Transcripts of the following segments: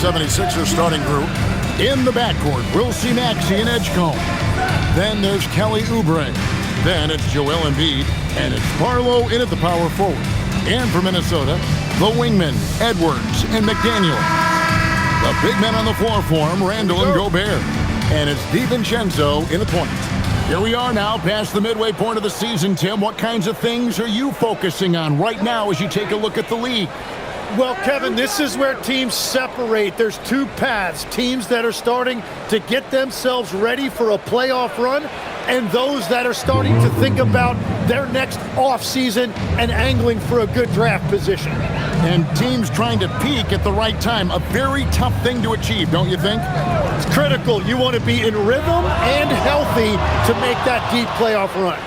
76ers starting group. In the backcourt, we'll see Maxey and Edgecombe. Then there's Kelly Oubre. Then it's Joel Embiid. And it's Barlow in at the power forward. And for Minnesota, the wingmen, Edwards and McDaniel. The big men on the floor for him, Randall and Gobert. And it's DiVincenzo in the point. Here we are now past the midway point of the season, Tim. What kinds of things are you focusing on right now as you take a look at the league? Well, Kevin, this is where teams separate. There's two paths. Teams that are starting to get themselves ready for a playoff run, and those that are starting to think about their next offseason and angling for a good draft position. And teams trying to peak at the right time. A very tough thing to achieve, don't you think? It's critical. You want to be in rhythm and healthy to make that deep playoff run.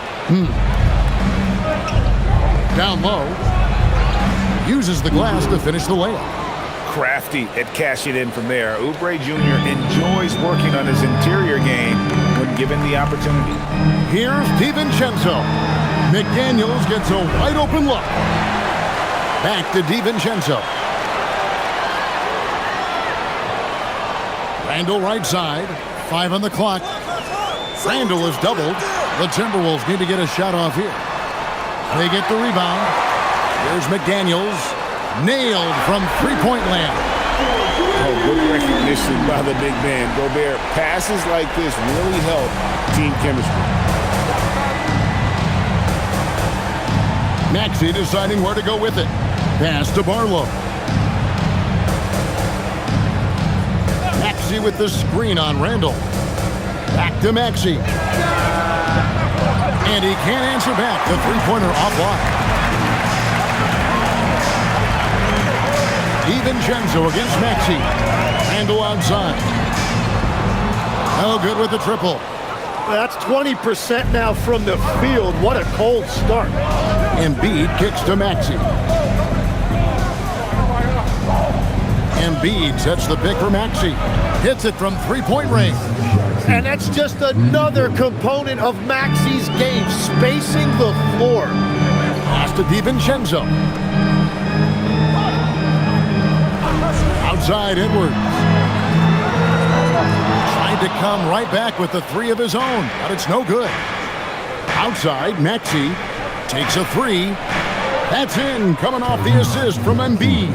Down low. Uses the glass to finish the layup. Crafty at cashing in from there. Oubre Jr. enjoys working on his interior game when given the opportunity. Here's DiVincenzo. McDaniels gets a wide open look. Back to DiVincenzo. Randall right side. 5 on the clock. Randall is doubled. The Timberwolves need to get a shot off here. They get the rebound. Here's McDaniels. Nailed from three-point land. Oh, good recognition by the big man. Gobert, passes like this really help team chemistry. Maxey deciding where to go with it. Pass to Barlow. Maxey with the screen on Randall. Back to Maxey. And he can't answer back. The three-pointer offline. DiVincenzo against Maxey. Randall outside. No good with the triple. That's 20% now from the field. What a cold start. Embiid kicks to Maxey. Embiid sets the pick for Maxey. Hits it from three-point range. And that's just another component of Maxey's game, spacing the floor. Pass to DiVincenzo. Outside Edwards. Tried to come right back with the three of his own, but it's no good. Outside, Maxey takes a three. That's in, coming off the assist from Embiid.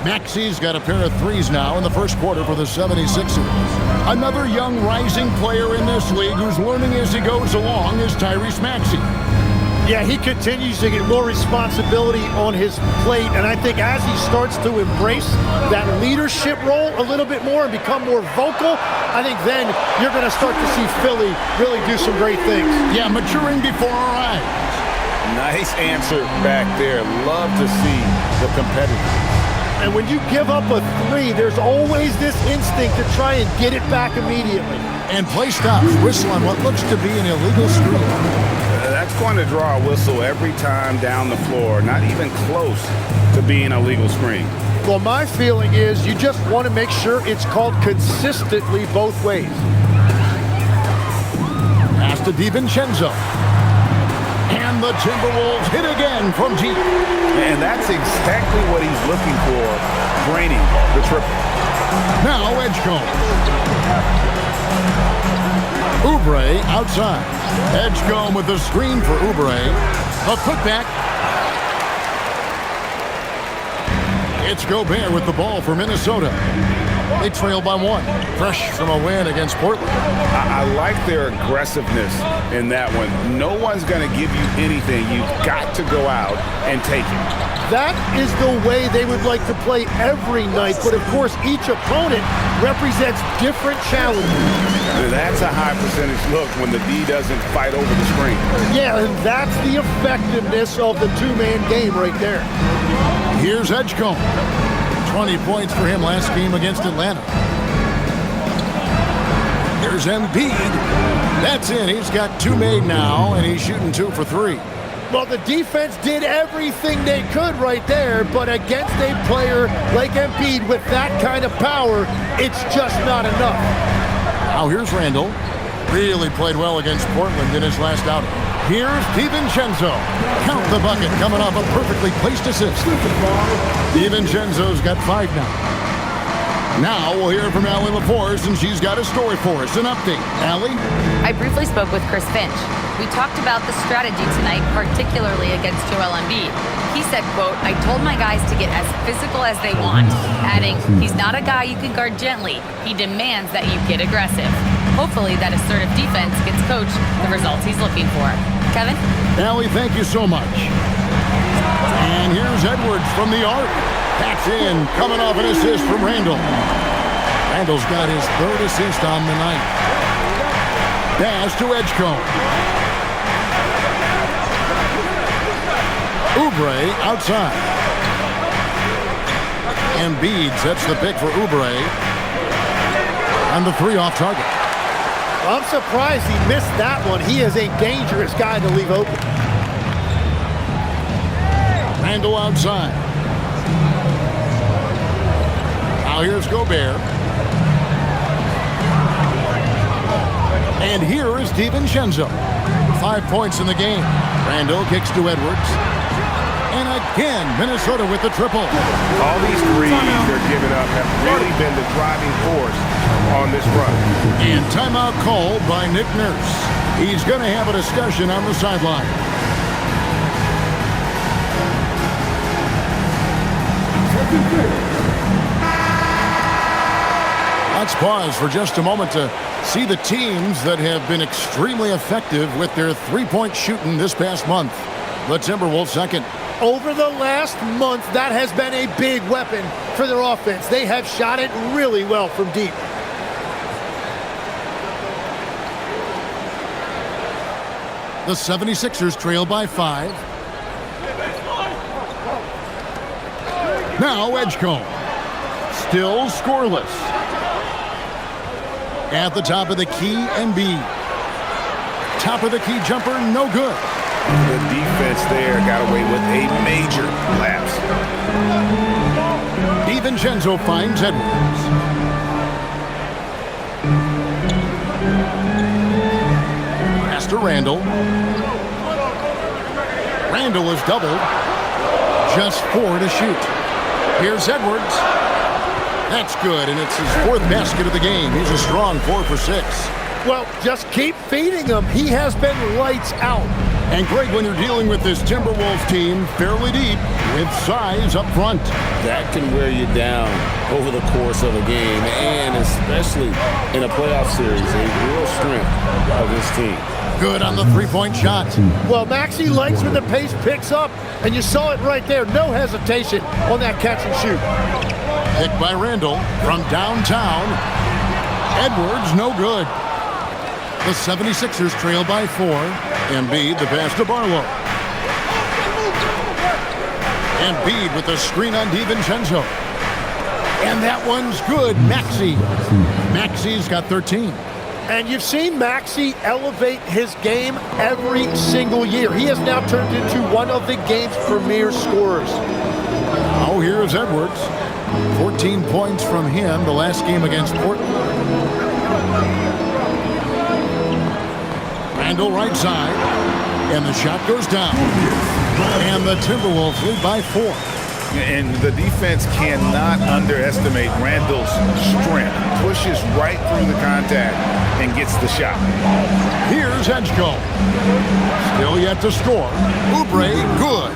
Maxey's got a pair of threes now in the first quarter for the 76ers. Another young rising player in this league who's learning as he goes along is Tyrese Maxey. Yeah, he continues to get more responsibility on his plate, and I think as he starts to embrace that leadership role a little bit more and become more vocal, I think then you're going to start to see Philly really do some great things. Yeah, maturing before our eyes. Nice answer back there. Love to see the competitors. And when you give up a three, there's always this instinct to try and get it back immediately. And play stops. Whistle on what looks to be an illegal screen. That's going to draw a whistle every time down the floor. Not even close to being a legal screen. Well, my feeling is you just want to make sure it's called consistently both ways. Pass to DiVincenzo. And the Timberwolves hit again from deep. And that's exactly what he's looking for, draining the triple. Now Edgecombe. Oubre outside. Edgecombe with the screen for Oubre. A putback. It's Gobert with the ball for Minnesota. They trail by 1. Fresh from a win against Portland. I like their aggressiveness in that one. No one's going to give you anything. You've got to go out and take it. That is the way they would like to play every night, but of course each opponent represents different challenges. That's a high percentage look when the D doesn't fight over the screen. Yeah, and that's the effectiveness of the two-man game right there. Here's Edgecombe. 20 points for him last game against Atlanta. Here's Embiid. That's in. He's got 2 made now, and he's shooting 2 for 3. Well, the defense did everything they could right there, but against a player like Embiid with that kind of power, it's just not enough. Now here's Randall. Really played well against Portland in his last outing. Here's DiVincenzo. Count the bucket coming off a perfectly placed assist. DiVincenzo's got 5 now. Now we'll hear from Allie LaForce, and she's got a story for us. An update. Allie? I briefly spoke with Chris Finch. We talked about the strategy tonight, particularly against Joel Embiid. He said, quote, "I told my guys to get as physical as they want," adding, "He's not a guy you can guard gently. He demands that you get aggressive." Hopefully that assertive defense gets Coach the results he's looking for. Kevin? Allie, thank you so much. And here's Edwards from the arc. That's in, coming off an assist from Randall. Randall's got his third assist on the night. Pass to Edgecombe. Oubre outside. Embiid sets the pick for Oubre. And the three off target. I'm surprised he missed that one. He is a dangerous guy to leave open. Randall outside. Now here's Gobert. And here is DiVincenzo. 5 points in the game. Randall kicks to Edwards. And again, Minnesota with the triple. All these threes they're giving up have really been the driving force on this run. And timeout called by Nick Nurse. He's going to have a discussion on the sideline. Let's pause for just a moment to see the teams that have been extremely effective with their three-point shooting this past month. The Timberwolves second. Over the last month, that has been a big weapon for their offense. They have shot it really well from deep. The 76ers trail by 5. Now Edgecombe. Still scoreless. At the top of the key, Embiid. Top of the key jumper, no good. The defense there got away with a major lapse. DiVincenzo finds Edwards. Pass to Randall. Randall is doubled. Just 4 to shoot. Here's Edwards. That's good, and it's his 4th basket of the game. He's a strong 4 for 6. Well, just keep feeding him. He has been lights out. And Greg, when you're dealing with this Timberwolves team fairly deep with size up front, that can wear you down over the course of a game, and especially in a playoff series, a real strength of this team. Good on the three-point shot. Well, Maxey likes when the pace picks up, and you saw it right there. No hesitation on that catch and shoot. Picked by Randall from downtown. Edwards, no good. The 76ers trail by 4. Embiid, the pass to Barlow. Embiid with the screen on DiVincenzo. And that one's good. Maxey. Maxey's got 13. And you've seen Maxey elevate his game every single year. He has now turned into one of the game's premier scorers. Now here's Edwards. 14 points from him the last game against Portland. Randall right side. And the shot goes down. And the Timberwolves lead by 4. And the defense cannot underestimate Randall's strength. Pushes right through the contact and gets the shot. Here's Edgecombe. Still yet to score. Oubre, good.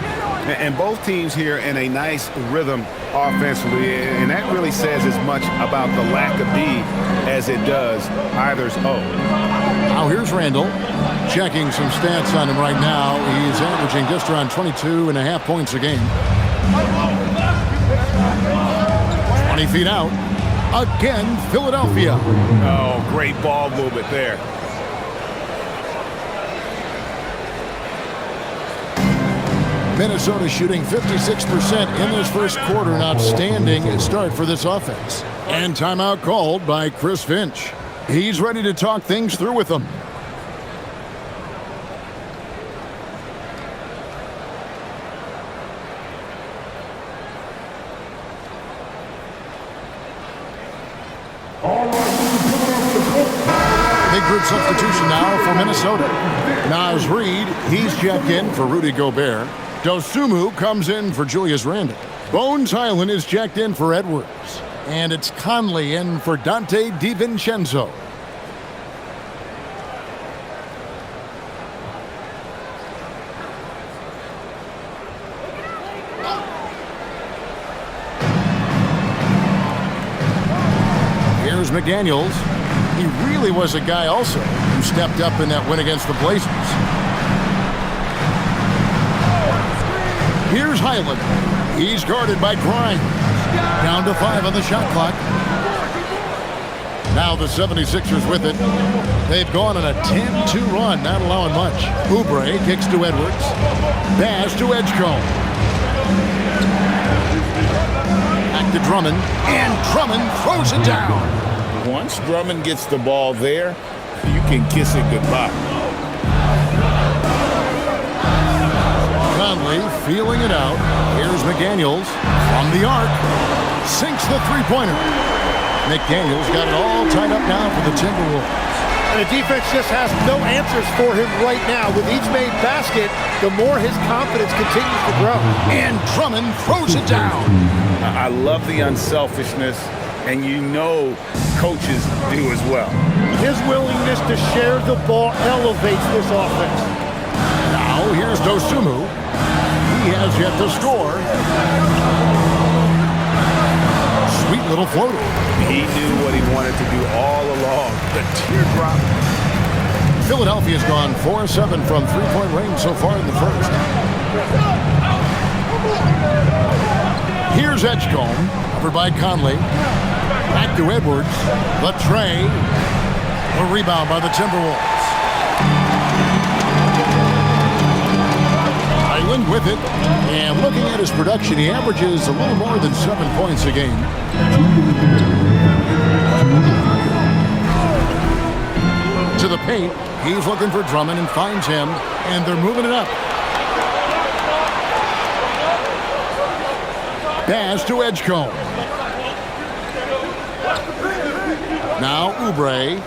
And both teams here in a nice rhythm offensively, and that really says as much about the lack of D as it does either's O. Now here's Randall. Checking some stats on him right now. He's averaging just around 22.5 points a game. 20 feet out. Again, Philadelphia. Oh, great ball movement there. Minnesota shooting 56% in this first quarter. An outstanding start for this offense. And timeout called by Chris Finch. He's ready to talk things through with them. Big group substitution now for Minnesota. Naz Reid, he's checked in for Rudy Gobert. Dosunmu comes in for Julius Randle. Bones Hyland is checked in for Edwards. And it's Conley in for Dante DiVincenzo. Here's McDaniels. He really was a guy also who stepped up in that win against the Blazers. Here's Highland. He's guarded by Grimes. Down to 5 on the shot clock. Now the 76ers with it. They've gone on a 10-2 run, not allowing much. Oubre kicks to Edwards. Pass to Edgecombe. Back to Drummond. And Drummond throws it down. Once Drummond gets the ball there, you can kiss it goodbye. Conley feeling it out. Here's McDaniels from the arc. Sinks the three-pointer. McDaniels got it all tied up now for the Timberwolves. And the defense just has no answers for him right now. With each made basket, the more his confidence continues to grow. And Drummond throws it down. I love the unselfishness, and you know coaches do as well. His willingness to share the ball elevates this offense. Now here's Dosunmu. He has yet to score. Sweet little floater. He knew what he wanted to do all along. The teardrop. Philadelphia's gone 4-7 from three-point range so far in the first. Here's Edgecombe, covered by Conley. Back to Edwards. The tray. The rebound by the Timberwolves. Highland with it. And looking at his production, he averages a little more than 7 points a game. To the paint. He's looking for Drummond and finds him. And they're moving it up. Pass to Edgecombe. Now Oubre.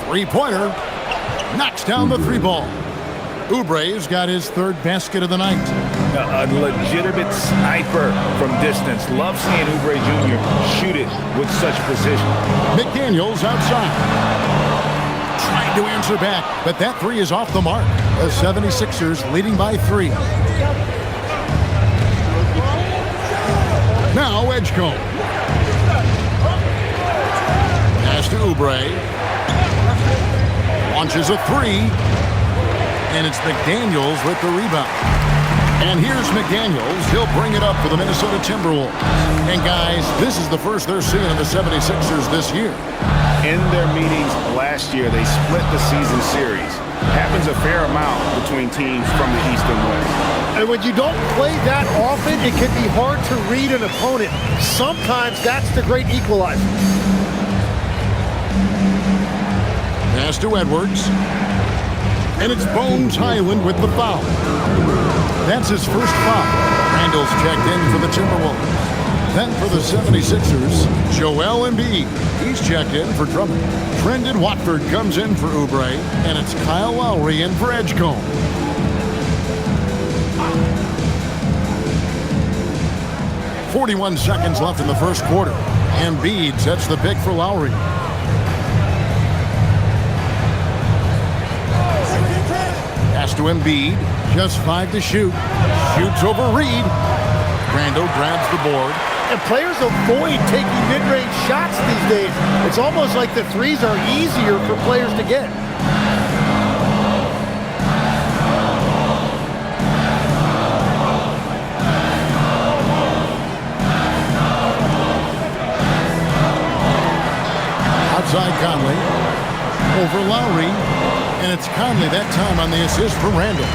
Three-pointer. Knocks down the three ball. Oubre's got his third basket of the night. A legitimate sniper from distance. Love seeing Oubre Jr. shoot it with such precision. McDaniels outside. Trying to answer back, but that three is off the mark. The 76ers leading by 3. Now Edgecombe. Pass to Oubre. Launches a 3. And it's McDaniels with the rebound. And here's McDaniels. He'll bring it up for the Minnesota Timberwolves. And guys, this is the first they're seeing of the 76ers this year. In their meetings last year, they split the season series. Happens a fair amount between teams from the East and West. And when you don't play that often, it can be hard to read an opponent. Sometimes that's the great equalizer. Pass to Edwards. And it's Bones Highland with the foul. That's his first foul. Randall's checked in for the Timberwolves. Then for the 76ers, Joel Embiid. He's checked in for Drummond. Brendan Watford comes in for Oubre. And it's Kyle Lowry in for Edgecombe. .41 seconds left in the first quarter. Embiid sets the pick for Lowry. Pass to Embiid. Just 5 to shoot. Shoots over Reed. Randall grabs the board. And players avoid taking mid-range shots these days. It's almost like the threes are easier for players to get. Outside Conley. Over Lowry. And it's Conley that time on the assist for Randall.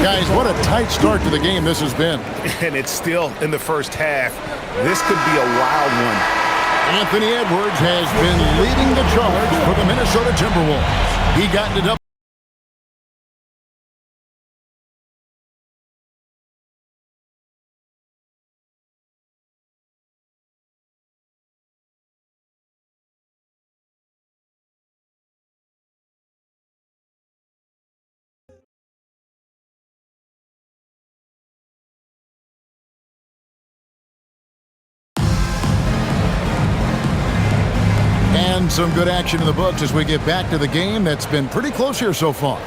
Guys, what a tight start to the game this has been. And it's still in the first half. This could be a wild one. Anthony Edwards has been leading the charge for the Minnesota Timberwolves. He got it up. And some good action in the books as we get back to the game that's been pretty close here so far.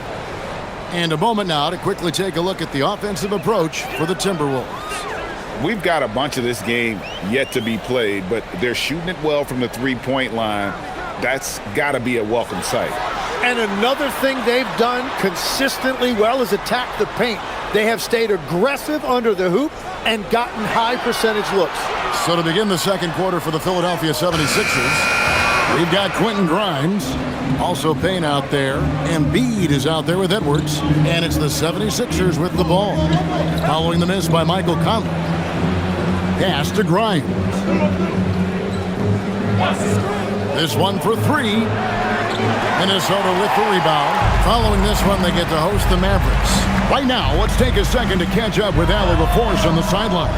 And a moment now to quickly take a look at the offensive approach for the Timberwolves. We've got a bunch of this game yet to be played, but they're shooting it well from the three-point line. That's got to be a welcome sight. And another thing they've done consistently well is attack the paint. They have stayed aggressive under the hoop and gotten high percentage looks. So to begin the second quarter for the Philadelphia 76ers, we've got Quentin Grimes, also Payne out there. Embiid is out there with Edwards, and it's the 76ers with the ball. Following the miss by Michael Conley. Pass to Grimes. This one for three. Minnesota with the rebound. Following this one, they get to host the Mavericks. Right now, let's take a second to catch up with Allie LaForce on the sidelines.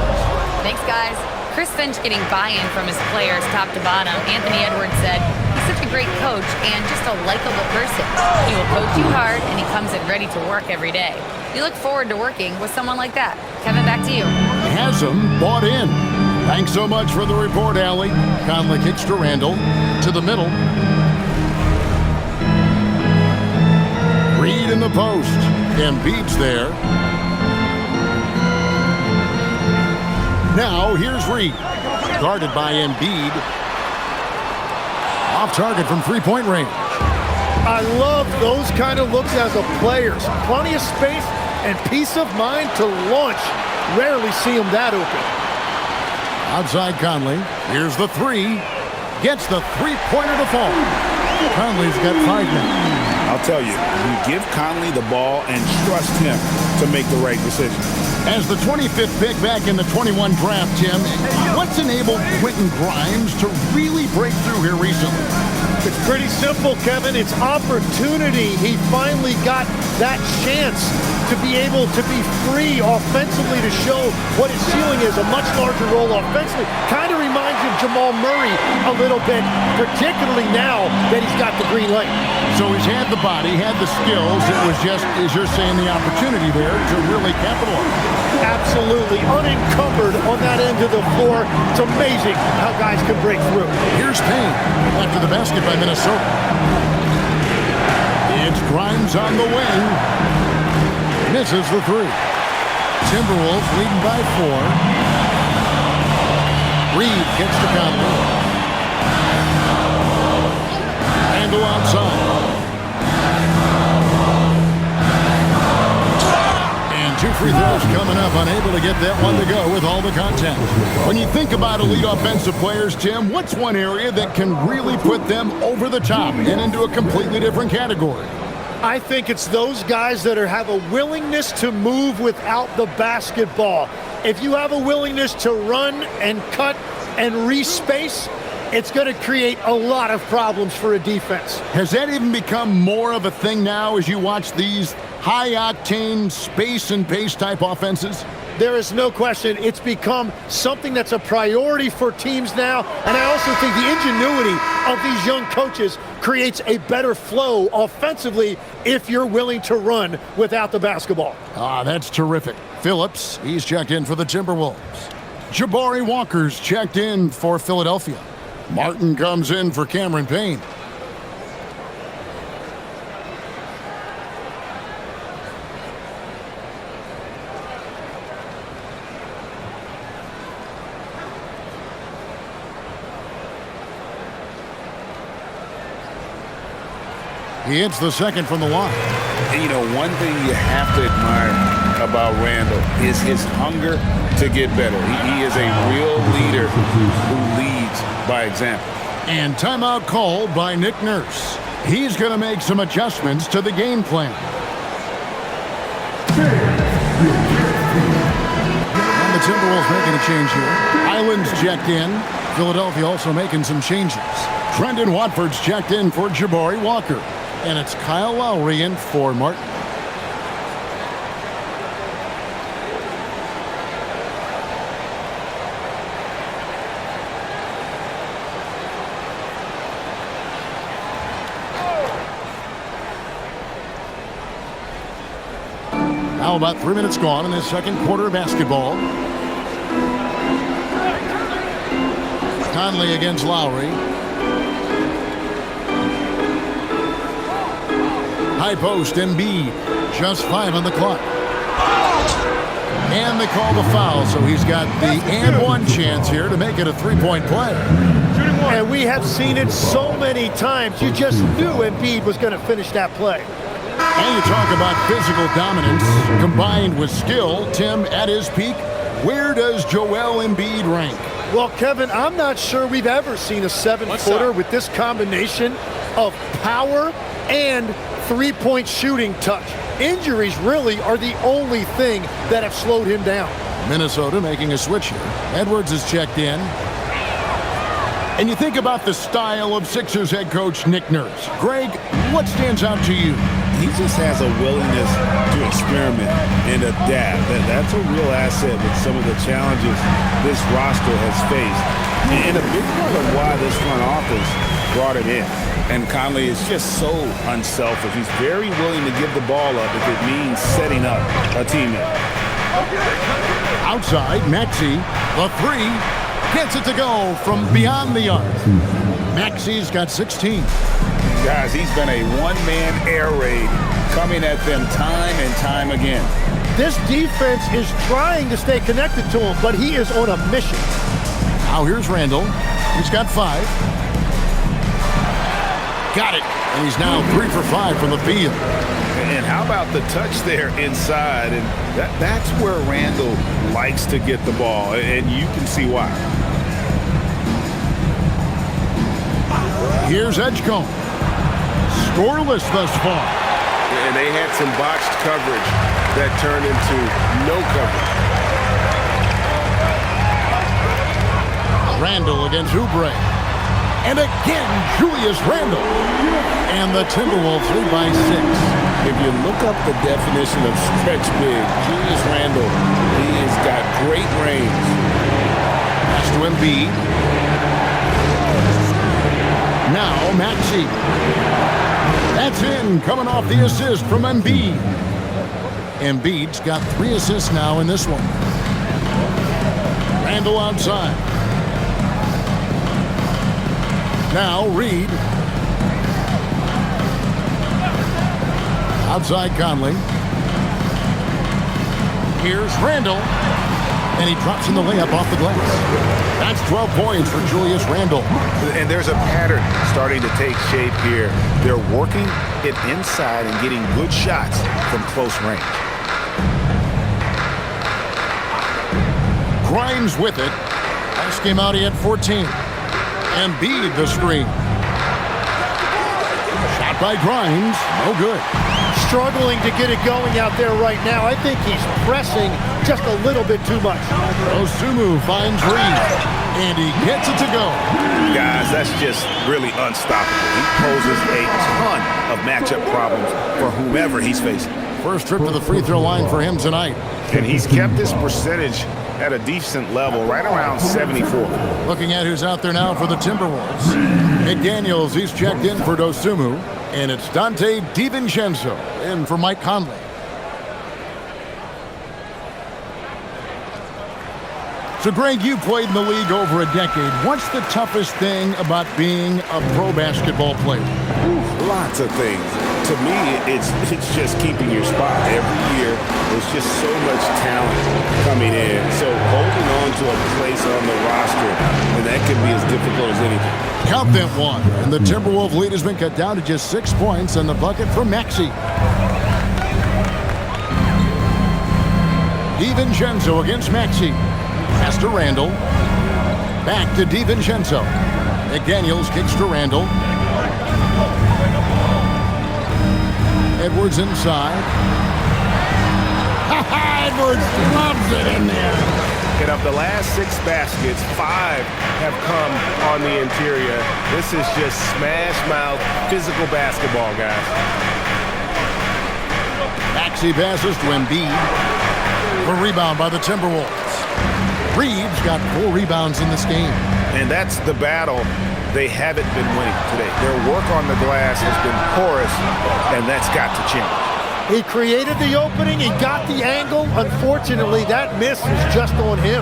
Thanks, guys. Chris Finch getting buy-in from his players top to bottom. Anthony Edwards said, he's such a great coach and just a likable person. He will coach you hard, and he comes in ready to work every day. You look forward to working with someone like that. Kevin, back to you. Has him bought in. Thanks so much for the report, Allie. Conley kicks to Randall. To the middle. Reed in the post. Embiid's there. Now, here's Reed. Guarded by Embiid. Off target from three-point range. I love those kind of looks as a player. Plenty of space and peace of mind to launch. Rarely see him that open. Outside Conley. Here's the three. Gets the three-pointer to fall. Conley's got 5 minutes. I'll tell you, you give Conley the ball and trust him to make the right decision. As the 25th pick back in the 21 draft, Tim, what's enabled Quentin Grimes to really break through here recently? It's pretty simple, Kevin. It's opportunity. He finally got that chance to be able to be free offensively to show what his ceiling is, a much larger role offensively. Kind of reminds you of Jamal Murray a little bit, particularly now that he's got the green light. So he's had the body, had the skills. It was just, as you're saying, the opportunity there to really capitalize. Absolutely unencumbered on that end of the floor. It's amazing how guys can break through. Here's Payne after the basket by Minnesota. It's Grimes on the wing. Misses the three. Timberwolves leading by 4. Reed gets to Conley. Randall outside. And 2 free throws coming up. Unable to get that one to go with all the contact. When you think about elite offensive players, Tim, what's one area that can really put them over the top and into a completely different category? I think it's those guys that have a willingness to move without the basketball. If you have a willingness to run and cut and respace, it's going to create a lot of problems for a defense. Has that even become more of a thing now as you watch these high-octane space and pace type offenses? There is no question it's become something that's a priority for teams now. And I also think the ingenuity of these young coaches creates a better flow offensively if you're willing to run without the basketball. That's terrific. Phillips, he's checked in for the Timberwolves. Jabari Walker's checked in for Philadelphia. Martin comes in for Cameron Payne. He hits the second from the line. And you know, one thing you have to admire about Randall is his hunger to get better. He is a real leader who leads by example. And timeout called by Nick Nurse. He's going to make some adjustments to the game plan. And the Timberwolves making a change here. Island's checked in. Philadelphia also making some changes. Trendon Watford's checked in for Jabari Walker. And it's Kyle Lowry in for Martin. Now about 3 minutes gone in this second quarter of basketball. Conley against Lowry. High post, Embiid. Just 5 on the clock. And they call the foul, so he's got the and one chance here to make it a three-point play. And we have seen it so many times. You just knew Embiid was going to finish that play. And you talk about physical dominance combined with skill. Tim, at his peak, where does Joel Embiid rank? Well, Kevin, I'm not sure we've ever seen a 7-footer with this combination of power and three-point shooting touch. Injuries really are the only thing that have slowed him down. Minnesota making a switch here. Edwards is checked in. And you think about the style of Sixers head coach Nick Nurse. Greg, what stands out to you? He just has a willingness to experiment and adapt. That's a real asset with some of the challenges this roster has faced. And a big part of why this front office brought him in. And Conley is just so unselfish. He's very willing to give the ball up if it means setting up a teammate. Outside, Maxey, the three, gets it to go from beyond the arc. Maxey's got 16. Guys, he's been a one-man air raid coming at them time and time again. This defense is trying to stay connected to him, but he is on a mission. Now here's Randall. He's got 5. Got it. And he's now 3 for 5 from the field. And how about the touch there inside? And that's where Randall likes to get the ball, and you can see why. Here's Edgecombe. Scoreless thus far. And they had some botched coverage that turned into no coverage. Randall against Oubre. And again, Julius Randle. And the Timberwolves lead by 6. If you look up the definition of stretch big, Julius Randle, he has got great range. Pass to Embiid. Now Maxey. That's in, coming off the assist from Embiid. Embiid's got 3 assists now in this one. Randle outside. Now Reed. Outside Conley. Here's Randle. And he drops in the layup off the glass. That's 12 points for Julius Randle. And there's a pattern starting to take shape here. They're working it inside and getting good shots from close range. Grimes with it. Last game out he had 14. Embiid the screen. Shot by Grimes. No good. Struggling to get it going out there right now. I think he's pressing just a little bit too much. Osumu finds Reed. And he gets it to go. Guys, that's just really unstoppable. He poses a ton of matchup problems for whomever he's facing. First trip to the free throw line for him tonight. And he's kept this percentage at a decent level, right around 74. Looking at who's out there now for the Timberwolves. McDaniels, he's checked in for Dosunmu. And it's Dante DiVincenzo in for Mike Conley. So, Greg, you played in the league over a decade. What's the toughest thing about being a pro basketball player? Lots of things. To me, it's just keeping your spot. Every year, there's just so much talent coming in. So holding on to a place on the roster, and that can be as difficult as anything. Count that one. And the Timberwolves lead has been cut down to just 6 points and the bucket from Maxey. DiVincenzo against Maxey. Pass to Randall. Back to DiVincenzo. McDaniels kicks to Randall. Edwards inside. Edwards loves it in there. And of the last 6 baskets, 5 have come on the interior. This is just smash mouth physical basketball, guys. Maxey passes to Embiid. A rebound by the Timberwolves. Reed's got 4 rebounds in this game. And that's the battle they haven't been winning today. Their work on the glass has been porous, and that's got to change. He created the opening. He got the angle. Unfortunately, that miss is just on him.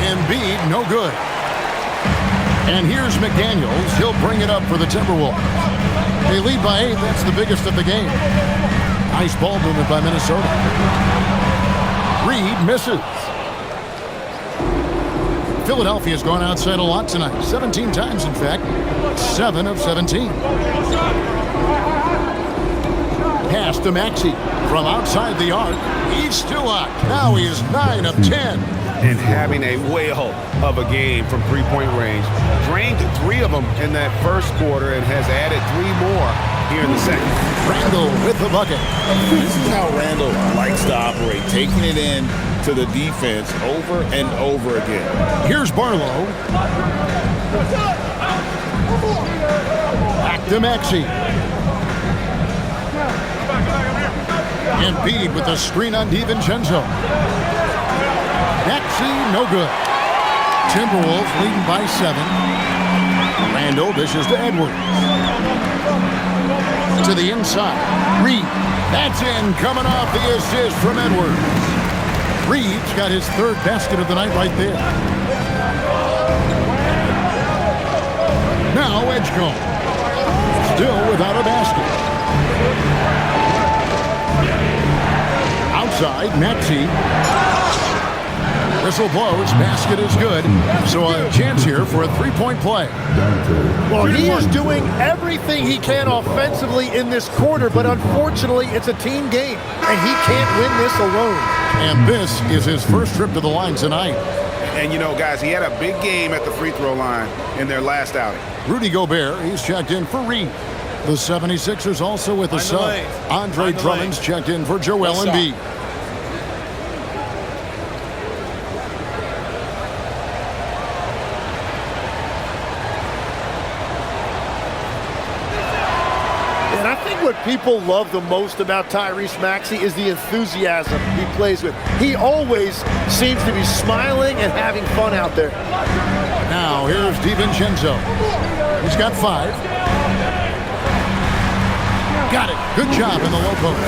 Embiid, no good. And here's McDaniels. He'll bring it up for the Timberwolves. They lead by 8. That's the biggest of the game. Nice ball movement by Minnesota. Reed misses. Philadelphia's gone outside a lot tonight. 17 times, in fact. 7 of 17. Pass to Maxey. From outside the arc. He's still out. Now he is 9 of 10. And having a whale of a game from three-point range. Drained 3 of them in that first quarter and has added 3 more here in the second. Randall with the bucket. This is how Randall likes to operate, taking it in to the defense over and over again. Here's Barlow. Back to Maxey. Embiid with the screen on DiVincenzo. Maxey, no good. Timberwolves leading by 7. Randall dishes to Edwards. To the inside. Reed. That's in, coming off the assist from Edwards. Reed's got his 3rd basket of the night right there. Now Edgecombe. Still without a basket. Outside, Maxey. Whistle blows, basket is good. So a chance here for a 3-point play. Well, he is doing everything he can offensively in this quarter, but unfortunately, it's a team game, and he can't win this alone. And this is his first trip to the line tonight. And, you know, guys, he had a big game at the free throw line in their last outing. Rudy Gobert, he's checked in for Reed. The 76ers also with a sub. Andre Drummond's checked in for Joel Embiid. What people love the most about Tyrese Maxey is the enthusiasm he plays with. He always seems to be smiling and having fun out there. Now here's DiVincenzo. He's got 5. Got it. Good job in the low post.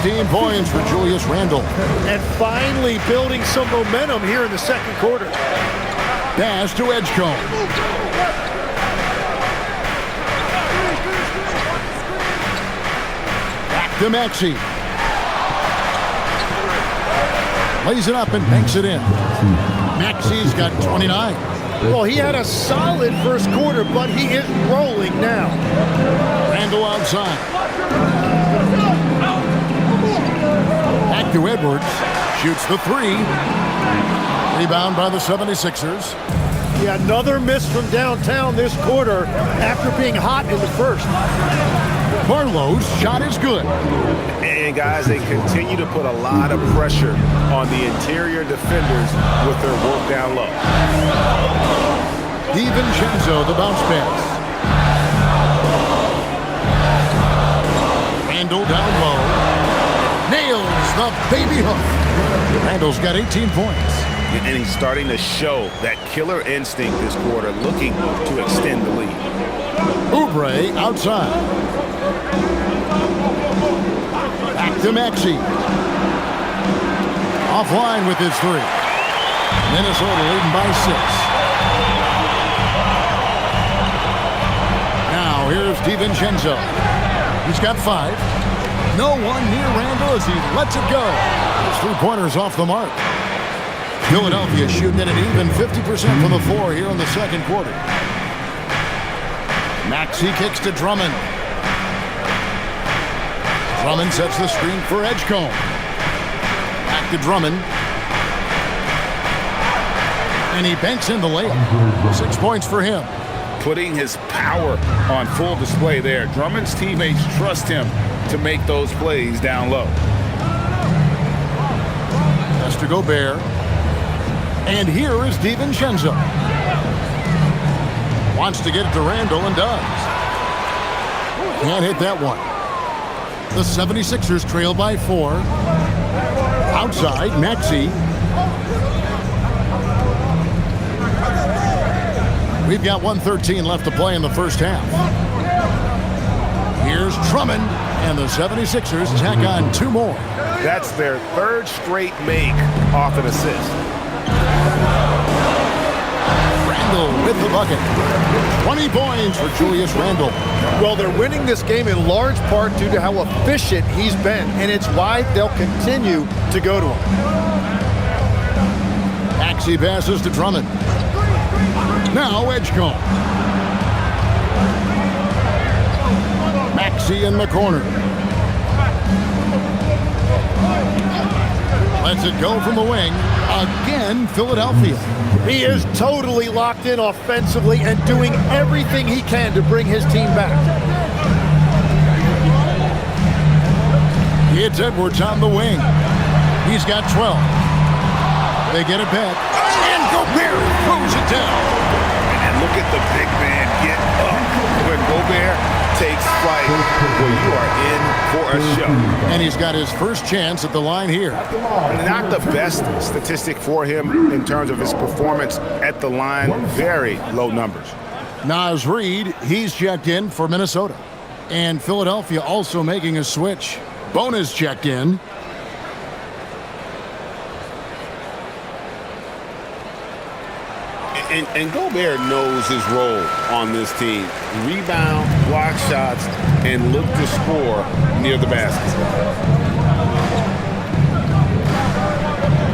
16 points for Julius Randle. And finally building some momentum here in the second quarter. Pass to Edgecombe. To Maxey. Lays it up and banks it in. Maxey's got 29. Well, he had a solid first quarter, but he is rolling now. Randall outside. Back to Edwards. Shoots the 3. Rebound by the 76ers. Yeah, another miss from downtown this quarter after being hot in the first. Barlow's shot is good. And, guys, they continue to put a lot of pressure on the interior defenders with their work down low. DiVincenzo, the bounce pass. Randall down low. Nails the baby hook. Randall's got 18 points. And he's starting to show that killer instinct this quarter, looking to extend the lead. Oubre outside. Back to Maxey. Offline with his 3. Minnesota leading by 6. Now here's DiVincenzo. He's got 5. No one near Randall as he lets it go. His 3-pointers off the mark. Philadelphia shooting at an even 50% from the floor here in the second quarter. Maxey kicks to Drummond. Drummond sets the screen for Edgecombe. Back to Drummond. And he banks in the layup. 6 points for him. Putting his power on full display there. Drummond's teammates trust him to make those plays down low. Pass to Gobert. And here is DiVincenzo. Wants to get it to Randall and does. Can't hit that one. The 76ers trail by 4. Outside, Maxey. We've got 1:13 left to play in the first half. Here's Drummond, and the 76ers tack on 2 more. That's their 3rd straight make off an assist. Randall with the bucket. 20 points for Julius Randall. Well, they're winning this game in large part due to how efficient he's been, and it's why they'll continue to go to him. Maxey passes to Drummond. Now Edgecombe. Maxey in the corner. Lets it go from the wing. Again, Philadelphia. He is totally locked in offensively and doing everything he can to bring his team back. It's Edwards on the wing. He's got 12. They get it back. And Gobert throws it down. And look at the big man get up. When Gobert takes flight, well, you are in for a show. And he's got his first chance at the line here. Not the best statistic for him in terms of his performance at the line. Very low numbers. Naz Reid, he's checked in for Minnesota. And Philadelphia also making a switch. Bonus checked in. And Gobert knows his role on this team. Rebound, block shots, and look to score near the basket.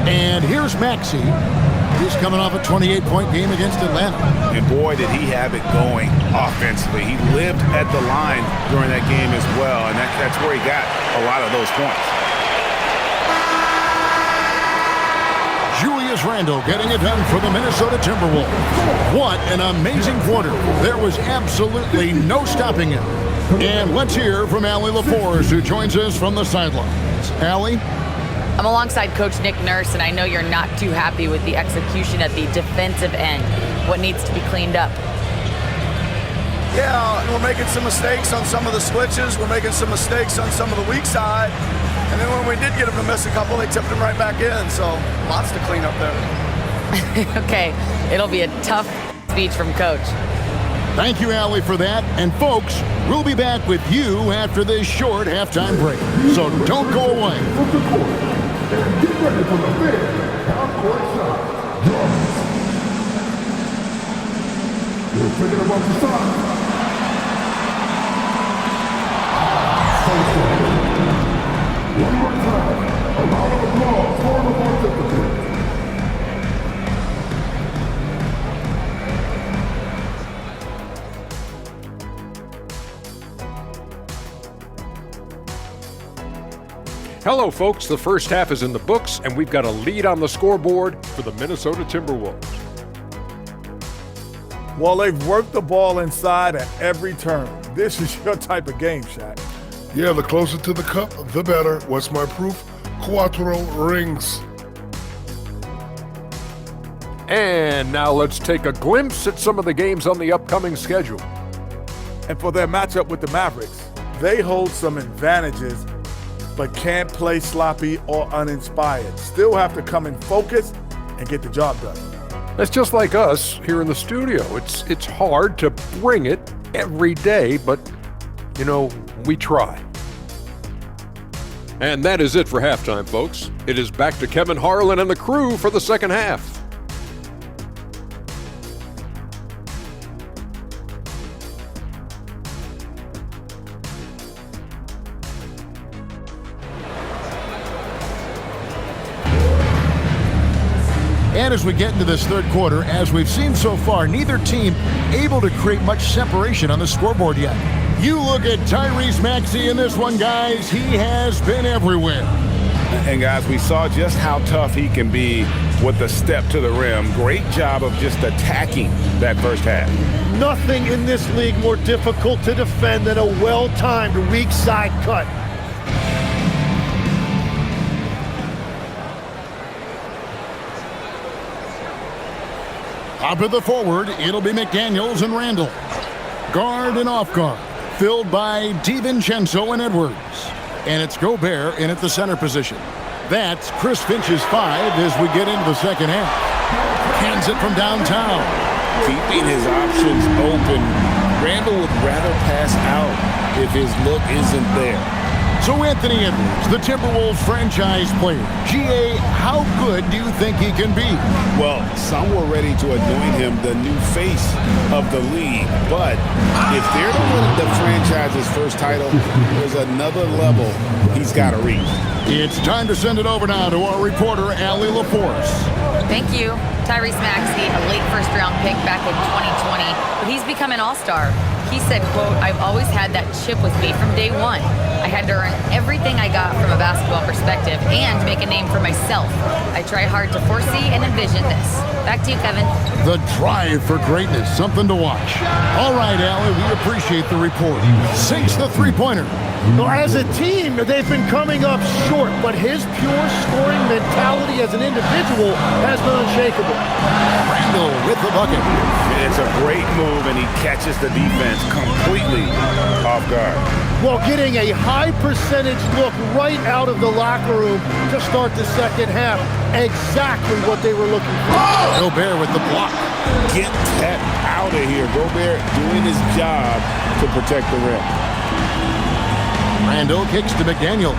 And here's Maxey. He's coming off a 28-point game against Atlanta. And boy, did he have it going offensively. He lived at the line during that game as well, and that's where he got a lot of those points. Julius Randle getting it done for the Minnesota Timberwolves. What an amazing quarter. There was absolutely no stopping him. And let's hear from Allie LaForce, who joins us from the sidelines. Allie? I'm alongside Coach Nick Nurse, and I know you're not too happy with the execution at the defensive end. What needs to be cleaned up? Yeah, we're making some mistakes on some of the switches. We're making some mistakes on some of the weak side. And then when we did get them to miss a couple, they tipped them right back in. So lots to clean up there. Okay, it'll be a tough speech from Coach. Thank you, Allie, for that. And folks, we'll be back with you after this short halftime break. So don't go away. Get ready for the big half-court shot. You're thinking about the shot. One more time. A round of applause for the participants. Hello, folks. The first half is in the books, and we've got a lead on the scoreboard for the Minnesota Timberwolves. Well, they've worked the ball inside at every turn. This is your type of game, Shaq. Yeah, the closer to the cup, the better. What's my proof? Cuatro rings. And now let's take a glimpse at some of the games on the upcoming schedule. And for their matchup with the Mavericks, they hold some advantages, but can't play sloppy or uninspired. Still have to come in focused and get the job done. That's just like us here in the studio. It's hard to bring it every day, but, you know, we try. And that is it for halftime, folks. It is back to Kevin Harlan and the crew for the second half. And as we get into this third quarter, as we've seen so far, neither team able to create much separation on the scoreboard yet. You look at Tyrese Maxey in this one, guys. He has been everywhere. And guys, we saw just how tough he can be with the step to the rim. Great job of just attacking that first half. Nothing in this league more difficult to defend than a well-timed weak side cut. Up at the forward, it'll be McDaniels and Randall. Guard and off guard, filled by DiVincenzo and Edwards. And it's Gobert in at the center position. That's Chris Finch's 5 as we get into the second half. Hands it from downtown. Keeping his options open. Randall would rather pass out if his look isn't there. So Anthony Edwards, the Timberwolves franchise player. GA, how good do you think he can be? Well, some were ready to anoint him the new face of the league. But if they're to win the franchise's first title, there's another level he's got to reach. It's time to send it over now to our reporter, Allie LaForce. Thank you. Tyrese Maxey, a late first-round pick back in 2020, but he's become an all-star. He said, quote, "I've always had that chip with me from day one. I had to earn everything I got from a basketball perspective and make a name for myself. I try hard to foresee and envision this." Back to you, Kevin. The drive for greatness, something to watch. All right, Allie, we appreciate the report. Sinks the three-pointer. Well, as a team, they've been coming up short, but his pure scoring mentality as an individual has been unshakable. Randall with the bucket. It's a great move, and he catches the defense completely off guard. Well, getting a high percentage look right out of the locker room to start the second half. Exactly what they were looking for. Gobert with the block. Get that out of here. Gobert doing his job to protect the rim. Randall kicks to McDaniels.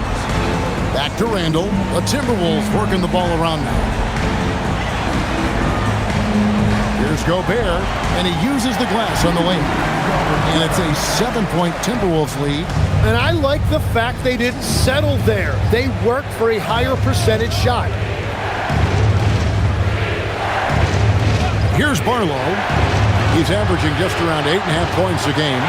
Back to Randall. The Timberwolves working the ball around now. Here's Gobert, and he uses the glass on the lane. And it's a 7-point Timberwolves lead. And I like the fact they didn't settle there. They worked for a higher percentage shot. Here's Barlow. He's averaging just around 8.5 points a game.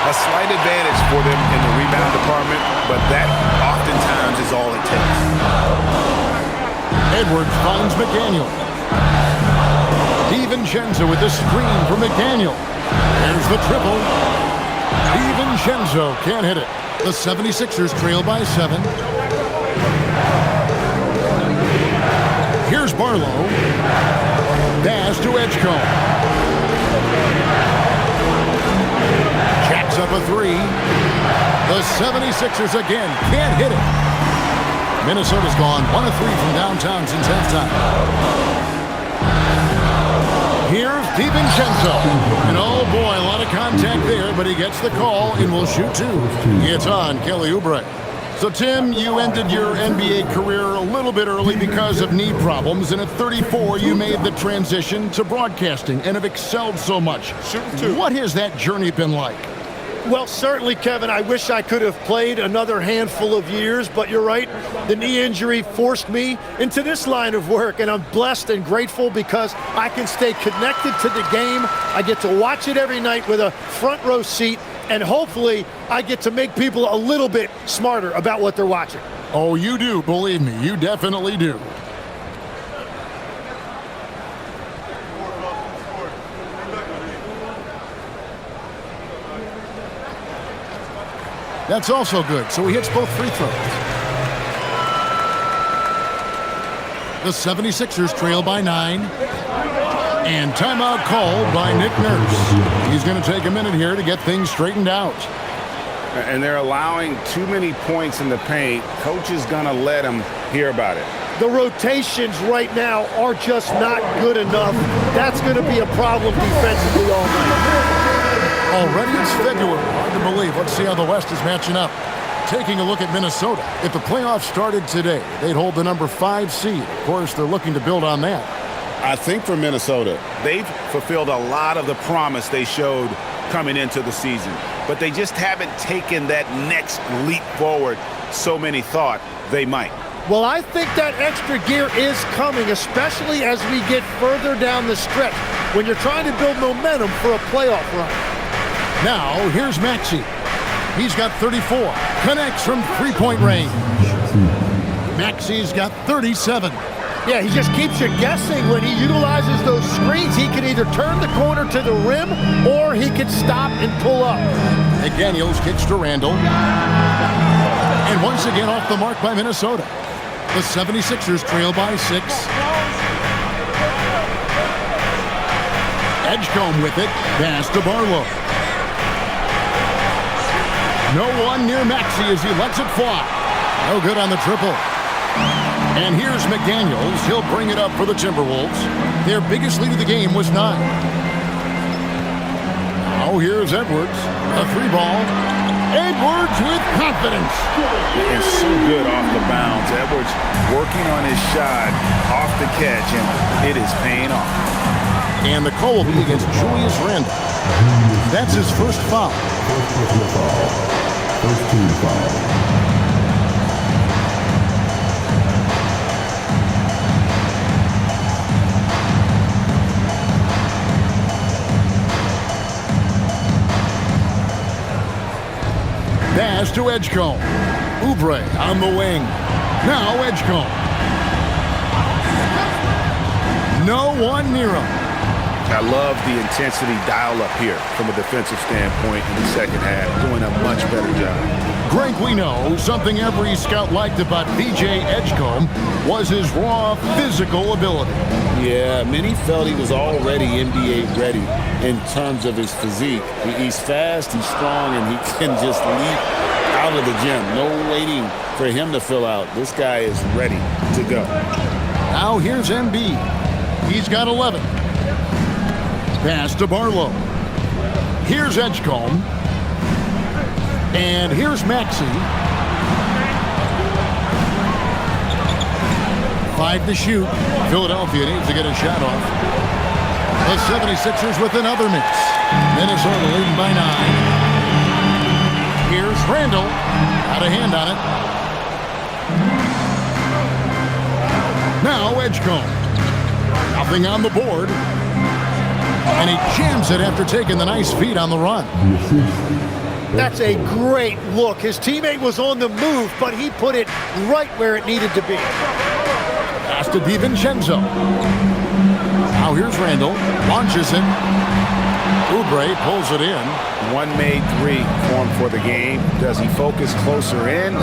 A slight advantage for them in the rebound department, but that oftentimes is all it takes. Edwards finds McDaniel. DiVincenzo with the screen for McDaniel. There's the triple. DiVincenzo can't hit it. The 76ers trail by 7. Here's Barlow. Pass to Edgecombe. Jacks up a 3. The 76ers again can't hit it. Minnesota's gone 1 of 3 from downtown since halftime. Here's DiVincenzo. And oh boy, a lot of contact there, but he gets the call and will shoot 2. It's on Kelly Oubre. So, Tim, you ended your NBA career a little bit early because of knee problems, and at 34, you made the transition to broadcasting and have excelled so much. What has that journey been like? Well, certainly, Kevin, I wish I could have played another handful of years, but you're right. The knee injury forced me into this line of work, and I'm blessed and grateful because I can stay connected to the game. I get to watch it every night with a front row seat, and hopefully I get to make people a little bit smarter about what they're watching. Oh, you do, believe me, you definitely do. That's also good, so he hits both free throws. The 76ers trail by 9. And timeout called by Nick Nurse. He's going to take a minute here to get things straightened out. And they're allowing too many points in the paint. Coach is going to let them hear about it. The rotations right now are just not good enough. That's going to be a problem defensively all night. Already it's February. Hard to believe. Let's see how the West is matching up. Taking a look at Minnesota. If the playoffs started today, they'd hold the number 5 seed. Of course, they're looking to build on that. I think for Minnesota, they've fulfilled a lot of the promise they showed coming into the season. But they just haven't taken that next leap forward so many thought they might. Well, I think that extra gear is coming, especially as we get further down the stretch when you're trying to build momentum for a playoff run. Now, here's Maxey. He's got 34. Connects from three-point range. Maxey's got 37. Yeah, he just keeps you guessing when he utilizes those screens. He can either turn the corner to the rim or he can stop and pull up. McDaniels kicks to Randall. And once again off the mark by Minnesota. The 76ers trail by 6. Edgecombe with it. Pass to Barlow. No one near Maxey as he lets it fly. No good on the triple. And here's McDaniels. He'll bring it up for the Timberwolves. Their biggest lead of the game was 9. Now here's Edwards. A 3 ball. Edwards with confidence. And so good off the bounds. Edwards working on his shot off the catch, and it is paying off. And the call will be against Julius Randle. That's his first foul. First team foul. Pass to Edgecombe. Oubre on the wing. Now Edgecombe. No one near him. I love the intensity dial up here from a defensive standpoint in the second half. Doing a much better job. Greg, we know something every scout liked about VJ Edgecombe was his raw physical ability. Yeah, many felt he was already NBA ready in terms of his physique. He's fast, he's strong, and he can just leap out of the gym. No waiting for him to fill out. This guy is ready to go. Now here's Embiid. He's got 11. Pass to Barlow. Here's Edgecombe. And here's Maxey. 5 to shoot. Philadelphia needs to get a shot off. The 76ers with another miss. Minnesota leading by 9. Here's Randle. Got a hand on it. Now Edgecombe. Nothing on the board. And he jams it after taking the nice feed on the run. That's a great look. His teammate was on the move, but he put it right where it needed to be. Pass to DiVincenzo. Now here's Randle. Launches it. Oubre pulls it in. One made three formed for the game. Does he focus closer in?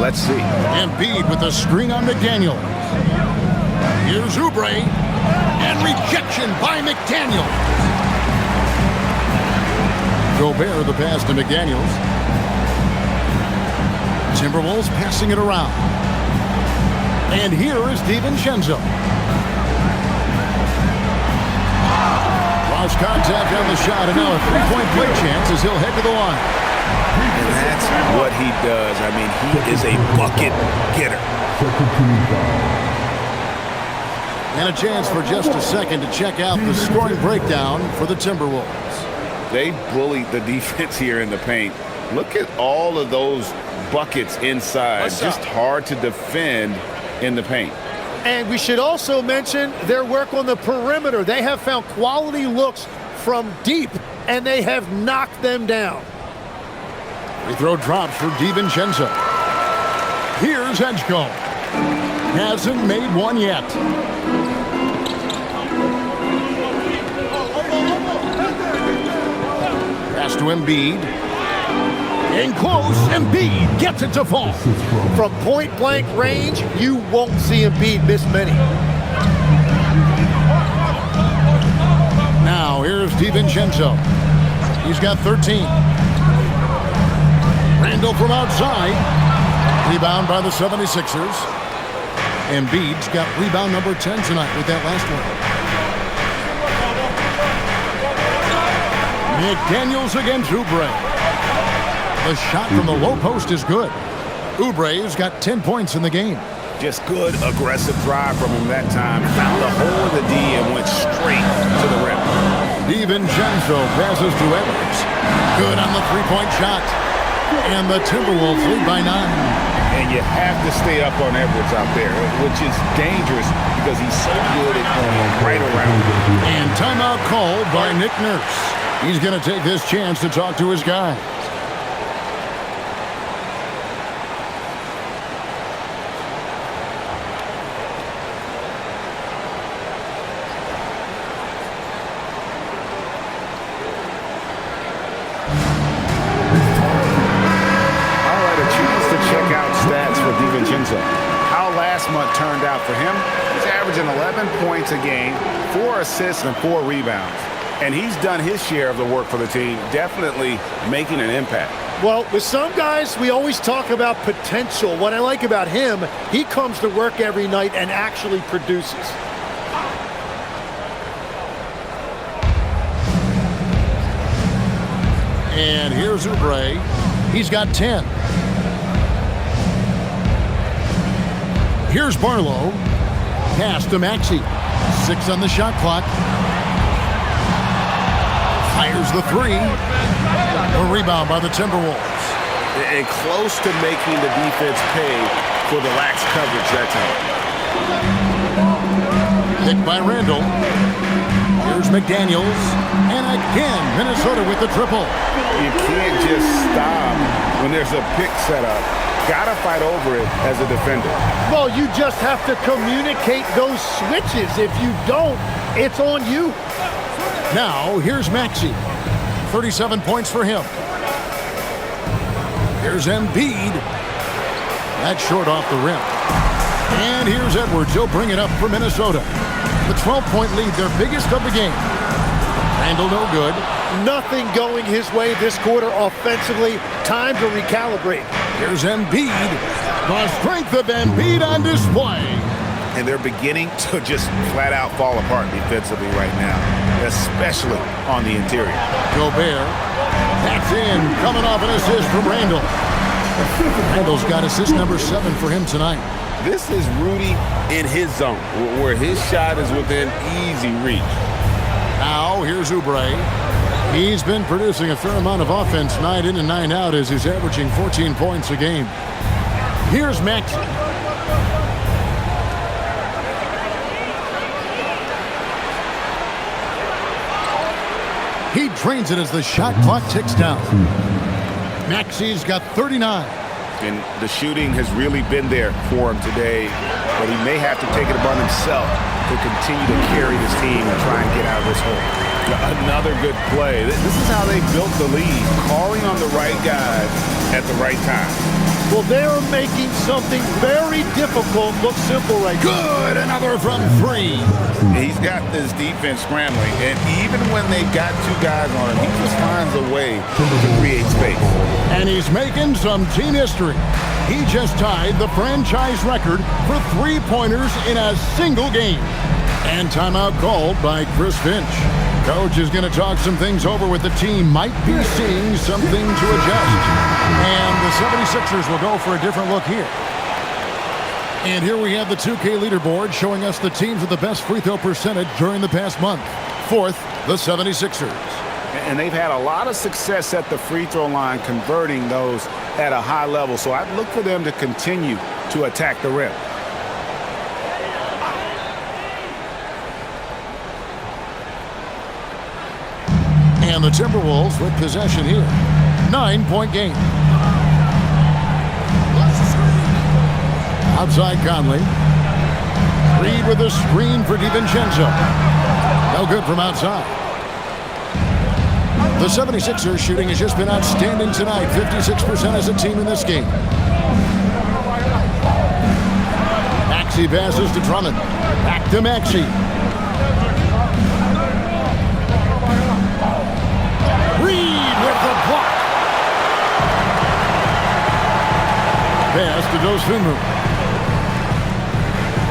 Let's see. Embiid with the screen on McDaniel. Here's Oubre. And rejection by McDaniel. Gobert the pass to McDaniels. Timberwolves passing it around. And here is DiVincenzo. Lost contact on the shot, and now a three-point play chance as he'll head to the line. And that's what he does. I mean, he is a bucket getter. And a chance for just a second to check out the scoring breakdown for the Timberwolves. They bullied the defense here in the paint. Look at all of those buckets inside. Just hard to defend in the paint. And we should also mention their work on the perimeter. They have found quality looks from deep, and they have knocked them down. Free throw drops for DiVincenzo. Here's Edgecombe. Hasn't made one yet. Pass to Embiid. In close, Embiid gets it to fall. From point-blank range, you won't see Embiid miss many. Now, here's DiVincenzo. He's got 13. Randle from outside. Rebound by the 76ers. Embiid's got rebound number 10 tonight with that last one. McDaniels against Oubre. The shot from the low post is good. Oubre's got 10 points in the game. Just good, aggressive drive from him that time. Found the hole in the D and went straight to the rim. DiVincenzo passes to Edwards. Good on the three-point shot. And the Timberwolves lead by 9. And you have to stay up on Edwards out there, which is dangerous because he's so good at going right around. And timeout called by Nick Nurse. He's going to take this chance to talk to his guys. How last month turned out for him? He's averaging 11 points a game, 4 assists and 4 rebounds. And he's done his share of the work for the team, definitely making an impact. Well, with some guys, we always talk about potential. What I like about him, he comes to work every night and actually produces. And here's Oubre. He's got 10. Here's Barlow. Pass to Maxey. 6 on the shot clock. Fires the 3. A rebound by the Timberwolves. And close to making the defense pay for the lax coverage that time. Hit by Randall. Here's McDaniels. And again, Minnesota with the triple. You can't just stop when there's a pick set up. Gotta fight over it as a defender. Well, you just have to communicate those switches. If you don't, it's on you. Now, here's Maxey. 37 points for him. Here's Embiid. That's short off the rim. And here's Edwards. He'll bring it up for Minnesota. The 12-point lead, their biggest of the game. Randall no good. Nothing going his way this quarter offensively. Time to recalibrate. Here's Embiid. The strength of Embiid on display. And they're beginning to just flat out fall apart defensively right now, especially on the interior. Gobert. That's in. Coming off an assist from Randall. Randall's got assist number 7 for him tonight. This is Rudy in his zone, where his shot is within easy reach. Now, here's Oubre. He's been producing a fair amount of offense night in and night out as he's averaging 14 points a game. Here's Maxey. He drains it as the shot clock ticks down. Maxey's got 39. And the shooting has really been there for him today, but he may have to take it upon himself to continue to carry this team and try and get out of this hole. Another good play. This is how they built the lead, calling on the right guys at the right time. Well, they're making something very difficult look simple right now. Good, another from 3. He's got this defense scrambling, and even when they got 2 guys on him, he just finds a way to create space. And he's making some team history. He just tied the franchise record for 3-pointers in a single game. And timeout called by Chris Finch. Coach is going to talk some things over with the team. Might be seeing something to adjust. And the 76ers will go for a different look here. And here we have the 2K leaderboard showing us the teams with the best free throw percentage during the past month. 4th, the 76ers. And they've had a lot of success at the free throw line, converting those at a high level. So I'd look for them to continue to attack the rim. And the Timberwolves with possession here. 9-point game. Outside Conley. Reed with a screen for DiVincenzo. No good from outside. The 76ers shooting has just been outstanding tonight. 56% as a team in this game. Maxey passes to Drummond. Back to Maxey. Reed with the block. Pass to Dosunmu.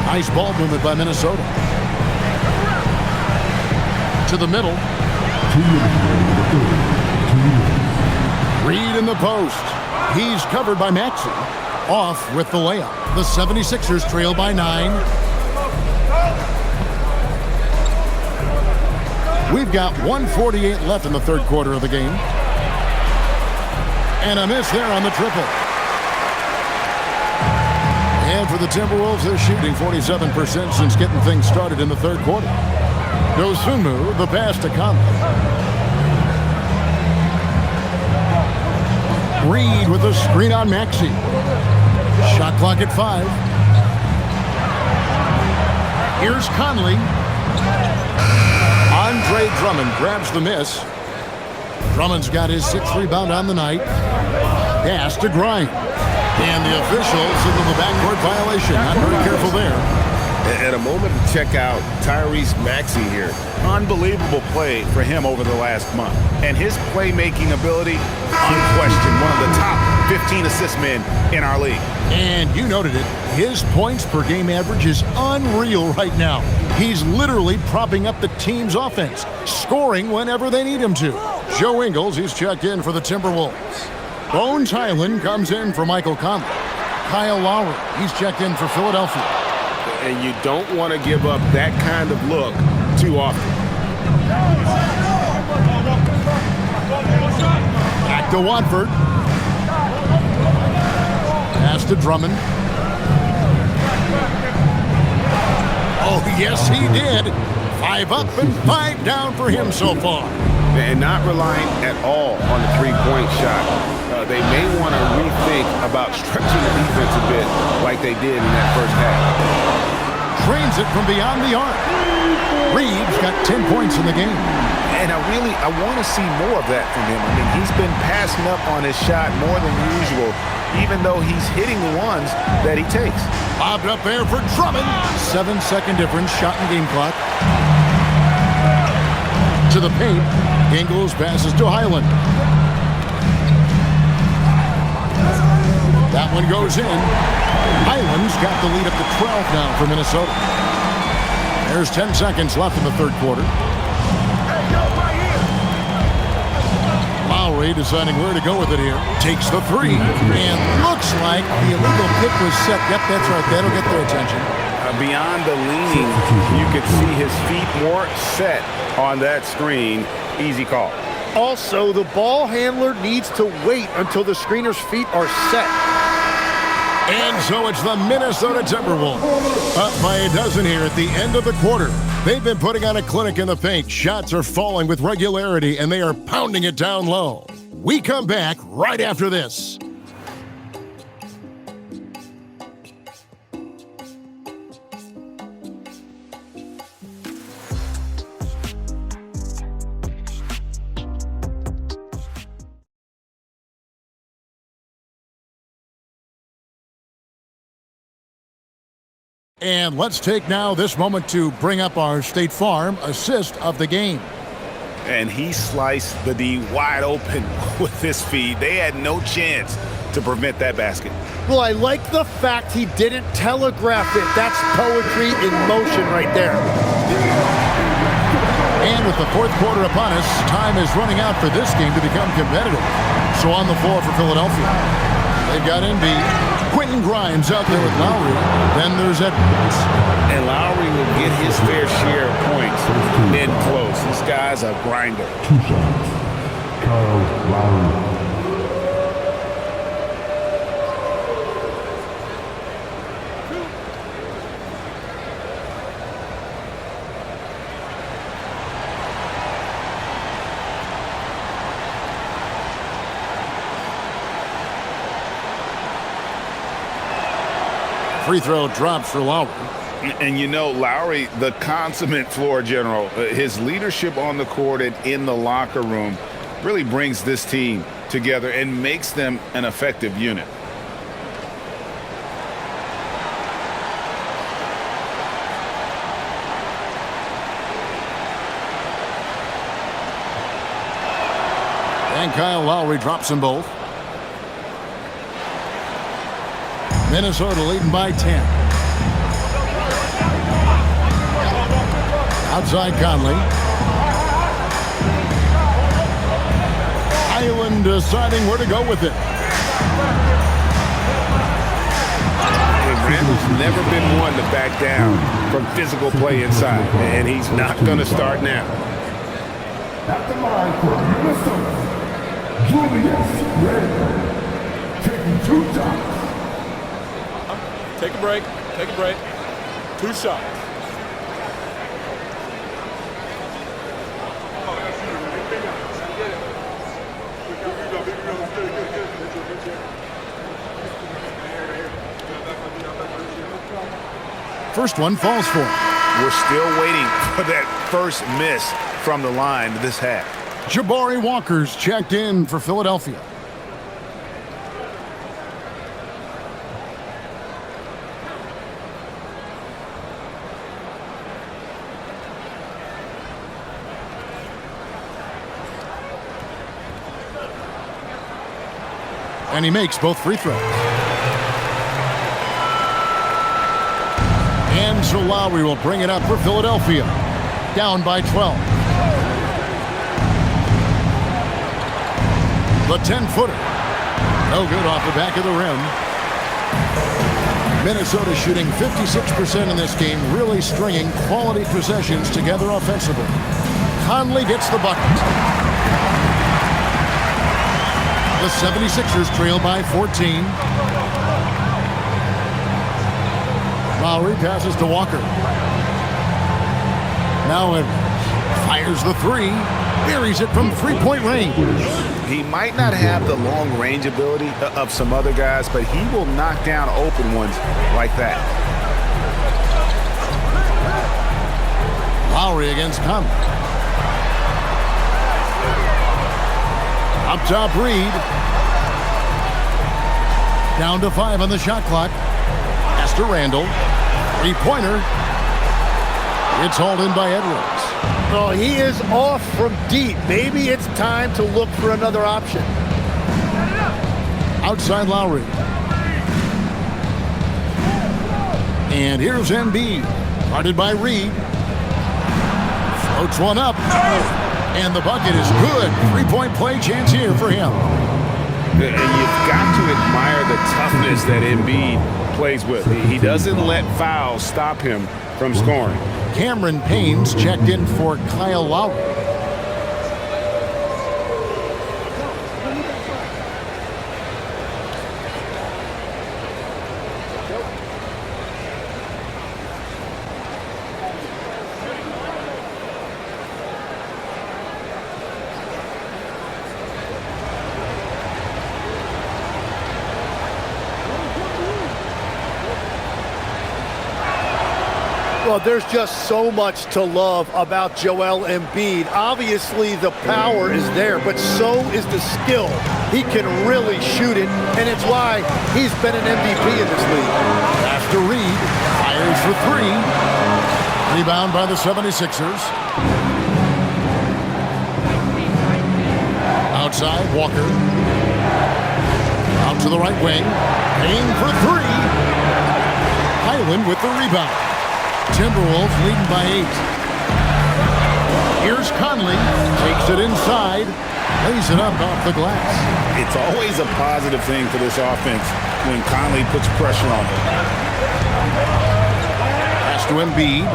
Nice ball movement by Minnesota. To the middle. Reed in the post. He's covered by Maxey. Off with the layup. The 76ers trail by 9. We've got 1:48 left in the third quarter of the game. And a miss there on the triple. And for the Timberwolves, they're shooting 47% since getting things started in the third quarter. Dosunmu, the pass to Conley. Reed with a screen on Maxey. Shot clock at 5. Here's Conley. Andre Drummond grabs the miss. Drummond's got his 6th rebound on the night. Pass to Grimes. And the officials signal the backcourt violation. Not very careful there. And a moment to check out Tyrese Maxey here. Unbelievable play for him over the last month. And his playmaking ability, unquestioned, one of the top 15 assist men in our league. And you noted it. His points per game average is unreal right now. He's literally propping up the team's offense, scoring whenever they need him to. Joe Ingles, he's checked in for the Timberwolves. Bones Highland comes in for Michael Conley. Kyle Lowry, he's checked in for Philadelphia. And you don't want to give up that kind of look too often. Back to Watford. Pass to Drummond. Oh, yes, he did. 5 up and 5 down for him so far. And not relying at all on the three-point shot. They may want to rethink about stretching the defense a bit like they did in that first half. Trains it from beyond the arc. Reeves got 10 points in the game. And I want to see more of that from him. I mean, he's been passing up on his shot more than usual, even though he's hitting the ones that he takes. Bobbed up there for Drummond. 7-second difference, shot and game clock. To the paint. Ingles passes to Highland. That one goes in. Highland's got the lead up to 12 now for Minnesota. There's 10 seconds left in the third quarter. Lowry deciding where to go with it here. Takes the three. And looks like the illegal pick was set. Yep, that's right. That'll get their attention. Beyond the leaning, you could see his feet more set on that screen. Easy call. Also, the ball handler needs to wait until the screener's feet are set. And so it's the Minnesota Timberwolves up by a dozen here at the end of the quarter. They've been putting on a clinic in the paint. Shots are falling with regularity, and they are pounding it down low. We come back right after this. And let's take now this moment to bring up our State Farm assist of the game. And he sliced the D wide open with his feed. They had no chance to prevent that basket. Well, I like the fact he didn't telegraph it. That's poetry in motion right there. And with the fourth quarter upon us, time is running out for this game to become competitive. So on the floor for Philadelphia, they've got Embiid. Quentin Grimes out there with Lowry. Then there's Edwards. And Lowry will get his fair share of points in close. This guy's a grinder. 2 shots. Kyle Lowry. Free throw drops for Lowry. And you know, Lowry, the consummate floor general, his leadership on the court and in the locker room really brings this team together and makes them an effective unit. And Kyle Lowry drops them both. Minnesota leading by 10. Outside Conley. Highland deciding where to go with it. Randall's never been one to back down from physical play inside, and he's not going to start now. At the line for Minnesota, Julius Randle, taking 2 shots. Take a break. Take a break. 2 shots. First one falls for him. We're still waiting for that first miss from the line this half. Jabari Walker's checked in for Philadelphia. And he makes both free throws. And so Lowry will bring it up for Philadelphia. Down by 12. The 10-footer. No good off the back of the rim. Minnesota shooting 56% in this game, really stringing quality possessions together offensively. Conley gets the bucket. The 76ers trail by 14. Lowry passes to Walker. Now Edwards fires the three. Buries it from three-point range. He might not have the long-range ability of some other guys, but he will knock down open ones like that. Lowry against Conley. Up top, Reed. Down to 5 on the shot clock. Pass to Randall. Three-pointer. It's hauled in by Edwards. Oh, he is off from deep. Maybe it's time to look for another option. Outside Lowry. And here's Embiid. Guarded by Reed. Floats one up. And the bucket is good. Three-point play chance here for him. And you've got to admire the toughness that Embiid plays with. He doesn't let fouls stop him from scoring. Cameron Payne's checked in for Kyle Lowry. Well, there's just so much to love about Joel Embiid. Obviously, the power is there, but so is the skill. He can really shoot it, and it's why he's been an MVP in this league. After Reed, fires for three. Rebound by the 76ers. Outside, Walker. Out to the right wing. Payne for three. Highland with the rebound. Timberwolves leading by 8. Here's Conley. Takes it inside. Lays it up off the glass. It's always a positive thing for this offense when Conley puts pressure on it. Pass to Embiid.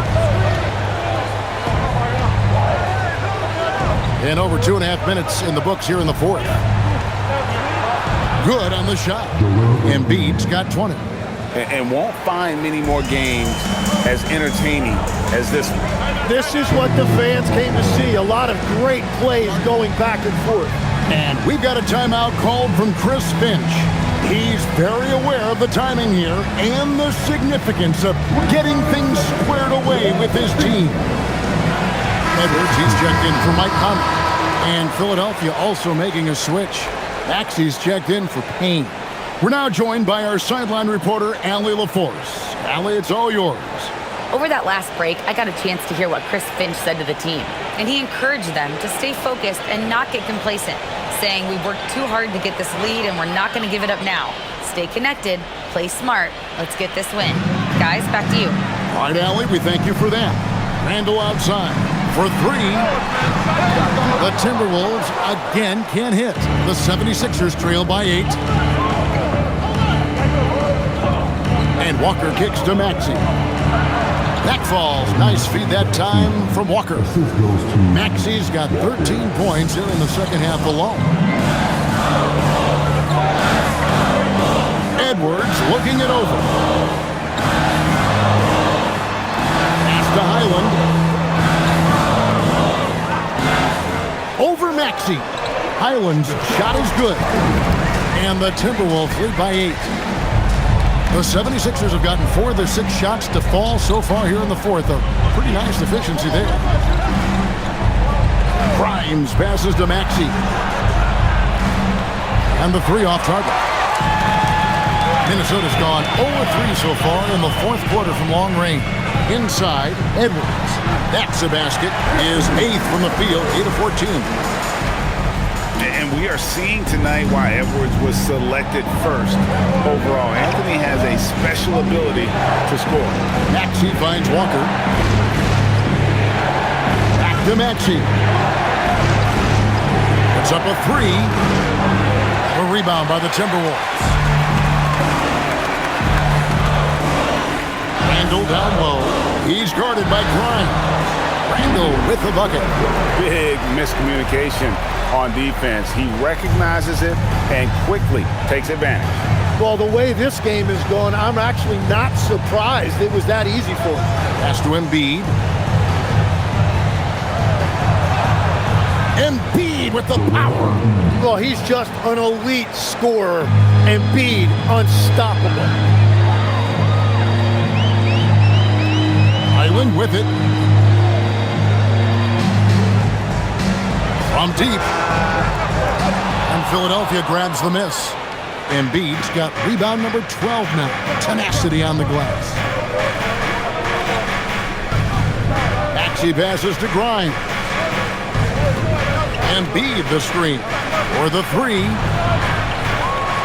And over 2.5 minutes in the books here in the fourth. Good on the shot. Embiid's got 20. And won't find many more games as entertaining as this one. This is what the fans came to see. A lot of great plays going back and forth. And we've got a timeout called from Chris Finch. He's very aware of the timing here and the significance of getting things squared away with his team. Edwards, he's checked in for Mike Conley. And Philadelphia also making a switch. Maxey's checked in for Payne. We're now joined by our sideline reporter, Allie LaForce. Allie, it's all yours. Over that last break, I got a chance to hear what Chris Finch said to the team. And he encouraged them to stay focused and not get complacent, saying we worked too hard to get this lead and we're not going to give it up now. Stay connected, play smart, let's get this win. Guys, back to you. All right, Allie, we thank you for that. Randall outside for three. The Timberwolves again can't hit. The 76ers trail by 8. And Walker kicks to Maxey. Back falls. Nice feed that time from Walker. Maxey's got 13 points here in the second half alone. Edwards looking it over. Pass to Highland. Over Maxey. Highland's shot is good. And the Timberwolves lead by 8. The 76ers have gotten 4 of their 6 shots to fall so far here in the fourth. A pretty nice efficiency there. Grimes passes to Maxey. And the 3 off target. Minnesota's gone 0-3 so far in the fourth quarter from long range. Inside, Edwards. That's a basket. Is 8th from the field, 8 of 14. And we are seeing tonight why Edwards was selected first overall. Anthony has a special ability to score. Maxey finds Walker. Back to Maxey. Puts up a 3. The rebound by the Timberwolves. Randall down low. He's guarded by Grimes. Randall with the bucket. Big miscommunication on defense. He recognizes it and quickly takes advantage. Well, the way this game is going, I'm actually not surprised it was that easy for him. Pass to Embiid. Embiid with the power. Well, he's just an elite scorer. Embiid, unstoppable. Island with it. From deep. And Philadelphia grabs the miss. Embiid's got rebound number 12 now. Tenacity on the glass. Maxey passes to Grimes. Embiid the screen. For the three.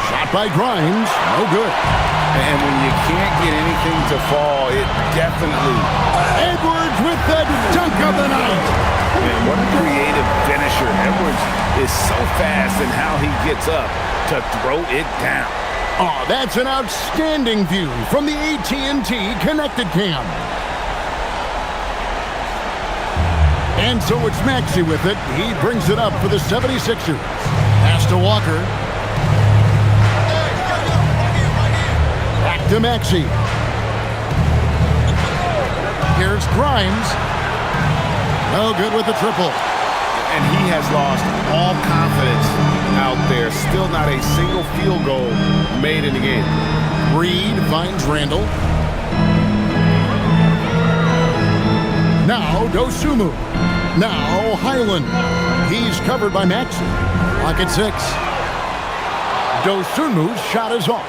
Shot by Grimes. No good. And when you can't get anything to fall, it definitely... Edwards with the dunk of the night. Man, what a creative finisher. Edwards is so fast in how he gets up to throw it down. Oh, that's an outstanding view from the AT&T Connected Cam. And so it's Maxey with it. He brings it up for the 76ers. Pass to Walker. Back to Maxey. Here's Grimes. No good with the triple. And he has lost all confidence out there. Still not a single field goal made in the game. Reed finds Randall. Now Dosunmu. Now Highland. He's covered by Maxey. Clock at 6. Dosunmu's shot is off.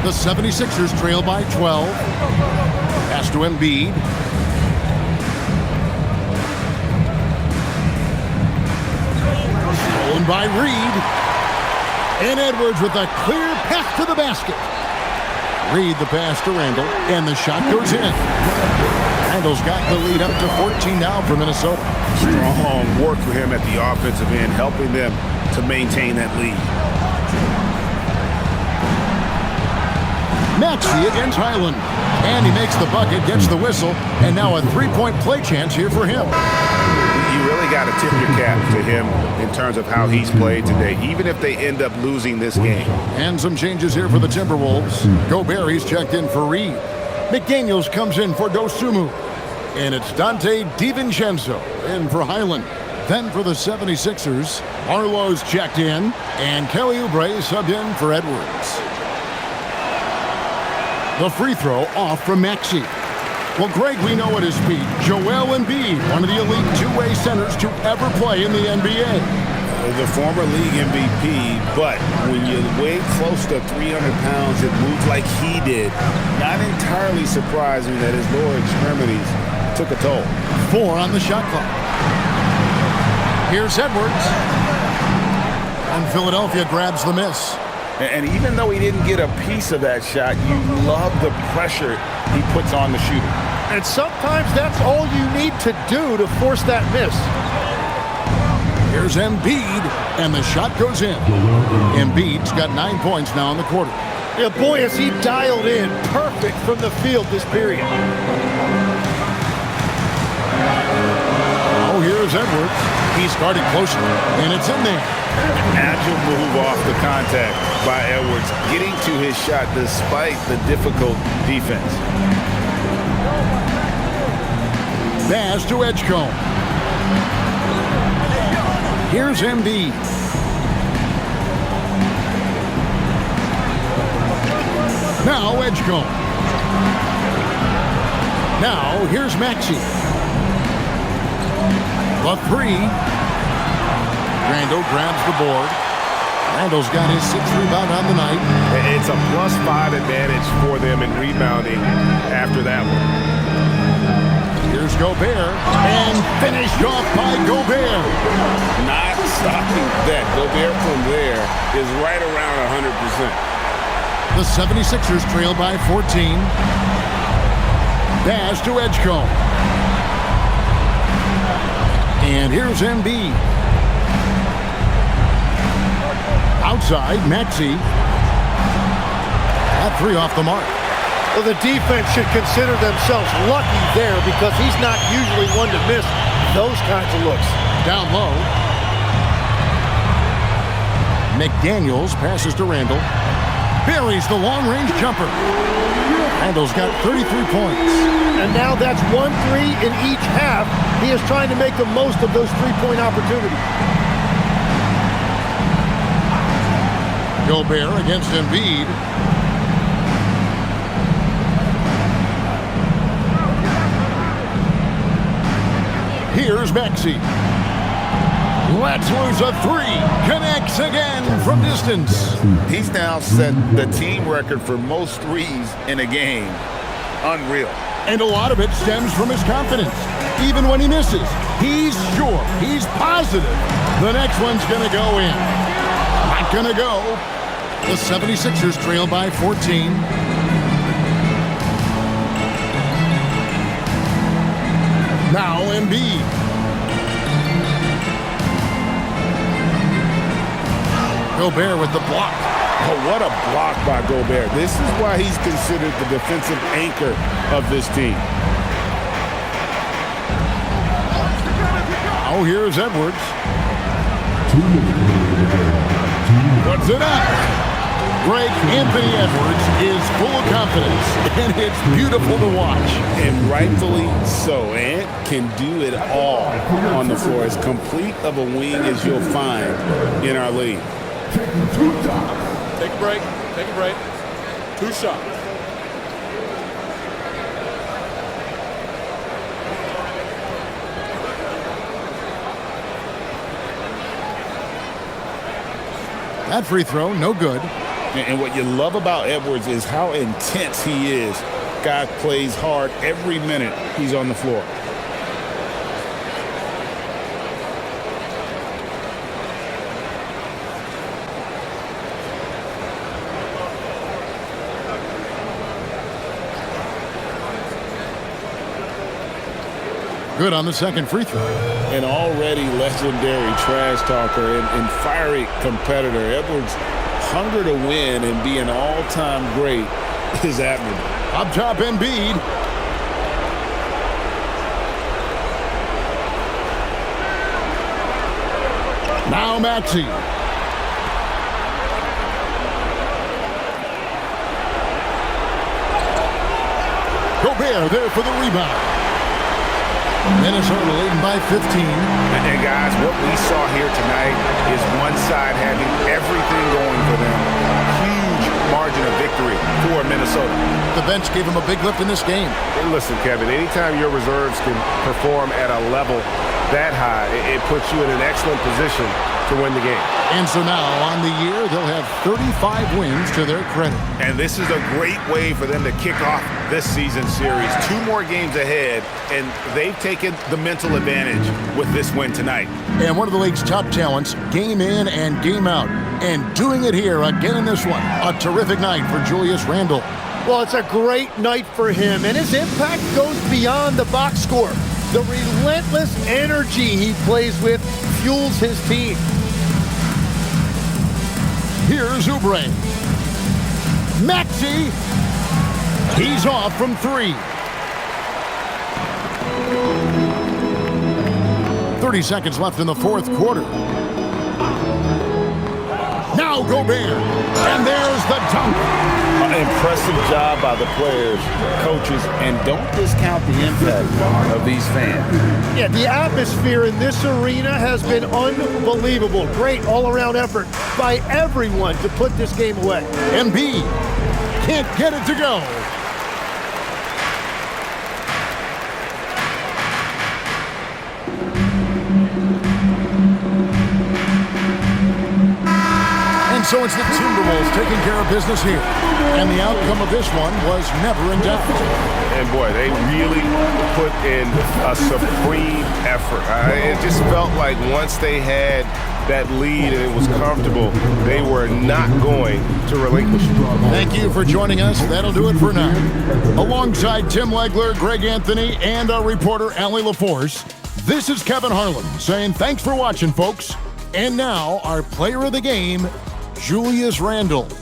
The 76ers trail by 12. Pass to Embiid. Stolen by Reed. And Edwards with a clear path to the basket. Reed the pass to Randall. And the shot goes in. Randall's got the lead up to 14 now for Minnesota. Strong work for him at the offensive end, helping them to maintain that lead. Maxey against Highland. And he makes the bucket, gets the whistle, and now a three-point play chance here for him. You really got to tip your cap to him in terms of how he's played today, even if they end up losing this game. And some changes here for the Timberwolves. Gobert's checked in for Reed. McDaniels comes in for Dosunmu. And it's Dante DiVincenzo in for Highland. Then for the 76ers, Arlo's checked in, and Kelly Oubre subbed in for Edwards. The free throw off from Maxey. Well, Greg, we know at his feet, Joel Embiid, one of the elite two-way centers to ever play in the NBA. The former league MVP, but when you weigh close to 300 pounds, it moves like he did. Not entirely surprising that his lower extremities took a toll. 4 on the shot clock. Here's Edwards. And Philadelphia grabs the miss. And even though he didn't get a piece of that shot, you love the pressure he puts on the shooter. And sometimes that's all you need to do to force that miss. Here's Embiid, and the shot goes in. Embiid's got 9 points now in the quarter. Yeah, boy, is he dialed in perfect from the field this period. Oh, here's Edwards. He's guarded closely, and it's in there. Agile move off the contact by Edwards, getting to his shot despite the difficult defense. Pass to Edgecombe. Here's Embiid. Now Edgecombe. Now here's Maxey. The three. Randall grabs the board. Randall's got his 6th rebound on the night. It's a +5 advantage for them in rebounding after that one. Here's Gobert, and finished off by Gobert. Not stopping that. Gobert from there is right around 100%. The 76ers trail by 14. Pass to Edgecombe. And here's Embiid. Outside, Maxey. That three off the mark. Well, the defense should consider themselves lucky there because he's not usually one to miss those kinds of looks. Down low. McDaniels passes to Randall. Buries the long-range jumper. Randall's got 33 points. And now that's 1-3 in each half. He is trying to make the most of those three-point opportunities. Gobert against Embiid. Here's Maxey. Lets loose a three. Connects again from distance. He's now set the team record for most threes in a game. Unreal. And a lot of it stems from his confidence. Even when he misses, he's sure, he's positive the next one's going to go in. Not going to go. The 76ers trail by 14. Now Embiid. Gobert with the block. Oh, what a block by Gobert. This is why he's considered the defensive anchor of this team. Now here's Edwards. Puts it up. Greg Anthony Edwards is full of confidence, and it's beautiful to watch. And rightfully so. Ant can do it all on the floor. As complete of a wing as you'll find in our league. Take a break. Take a break. 2 shots. That free throw, no good. And what you love about Edwards is how intense he is. Guy plays hard every minute he's on the floor. Good on the second free throw. An already legendary trash talker and fiery competitor, Edwards' hunger to win and be an all-time great is admirable. Up top, Embiid. Now Maxey. Gobert there for the rebound. Minnesota leading by 15. And guys, what we saw here tonight is one side having everything going for them. Huge margin of victory for Minnesota. The bench gave him a big lift in this game. And listen, Kevin, anytime your reserves can perform at a level that high, it puts you in an excellent position to win the game. And so now, on the year, they'll have 35 wins to their credit. And this is a great way for them to kick off this season series. 2 more games ahead, and they've taken the mental advantage with this win tonight. And one of the league's top talents, game in and game out. And doing it here again in this one. A terrific night for Julius Randle. Well, it's a great night for him, and his impact goes beyond the box score. The relentless energy he plays with fuels his team. Here's Oubre. Maxey. He's off from 3. 30 seconds left in the fourth quarter. Now Gobert. And there's the dunk. Impressive job by the players, coaches, and don't discount the impact of these fans. Yeah, the atmosphere in this arena has been unbelievable. Great all-around effort by everyone to put this game away. Embiid can't get it to go. And so it's the Timberwolves taking care of business here. And the outcome of this one was never in doubt. And boy, they really put in a supreme effort. It just felt like once they had that lead and it was comfortable, they were not going to relinquish it. Thank you for joining us. That'll do it for now. Alongside Tim Legler, Greg Anthony, and our reporter, Allie LaForce, this is Kevin Harlan saying thanks for watching, folks. And now, our player of the game, Julius Randle.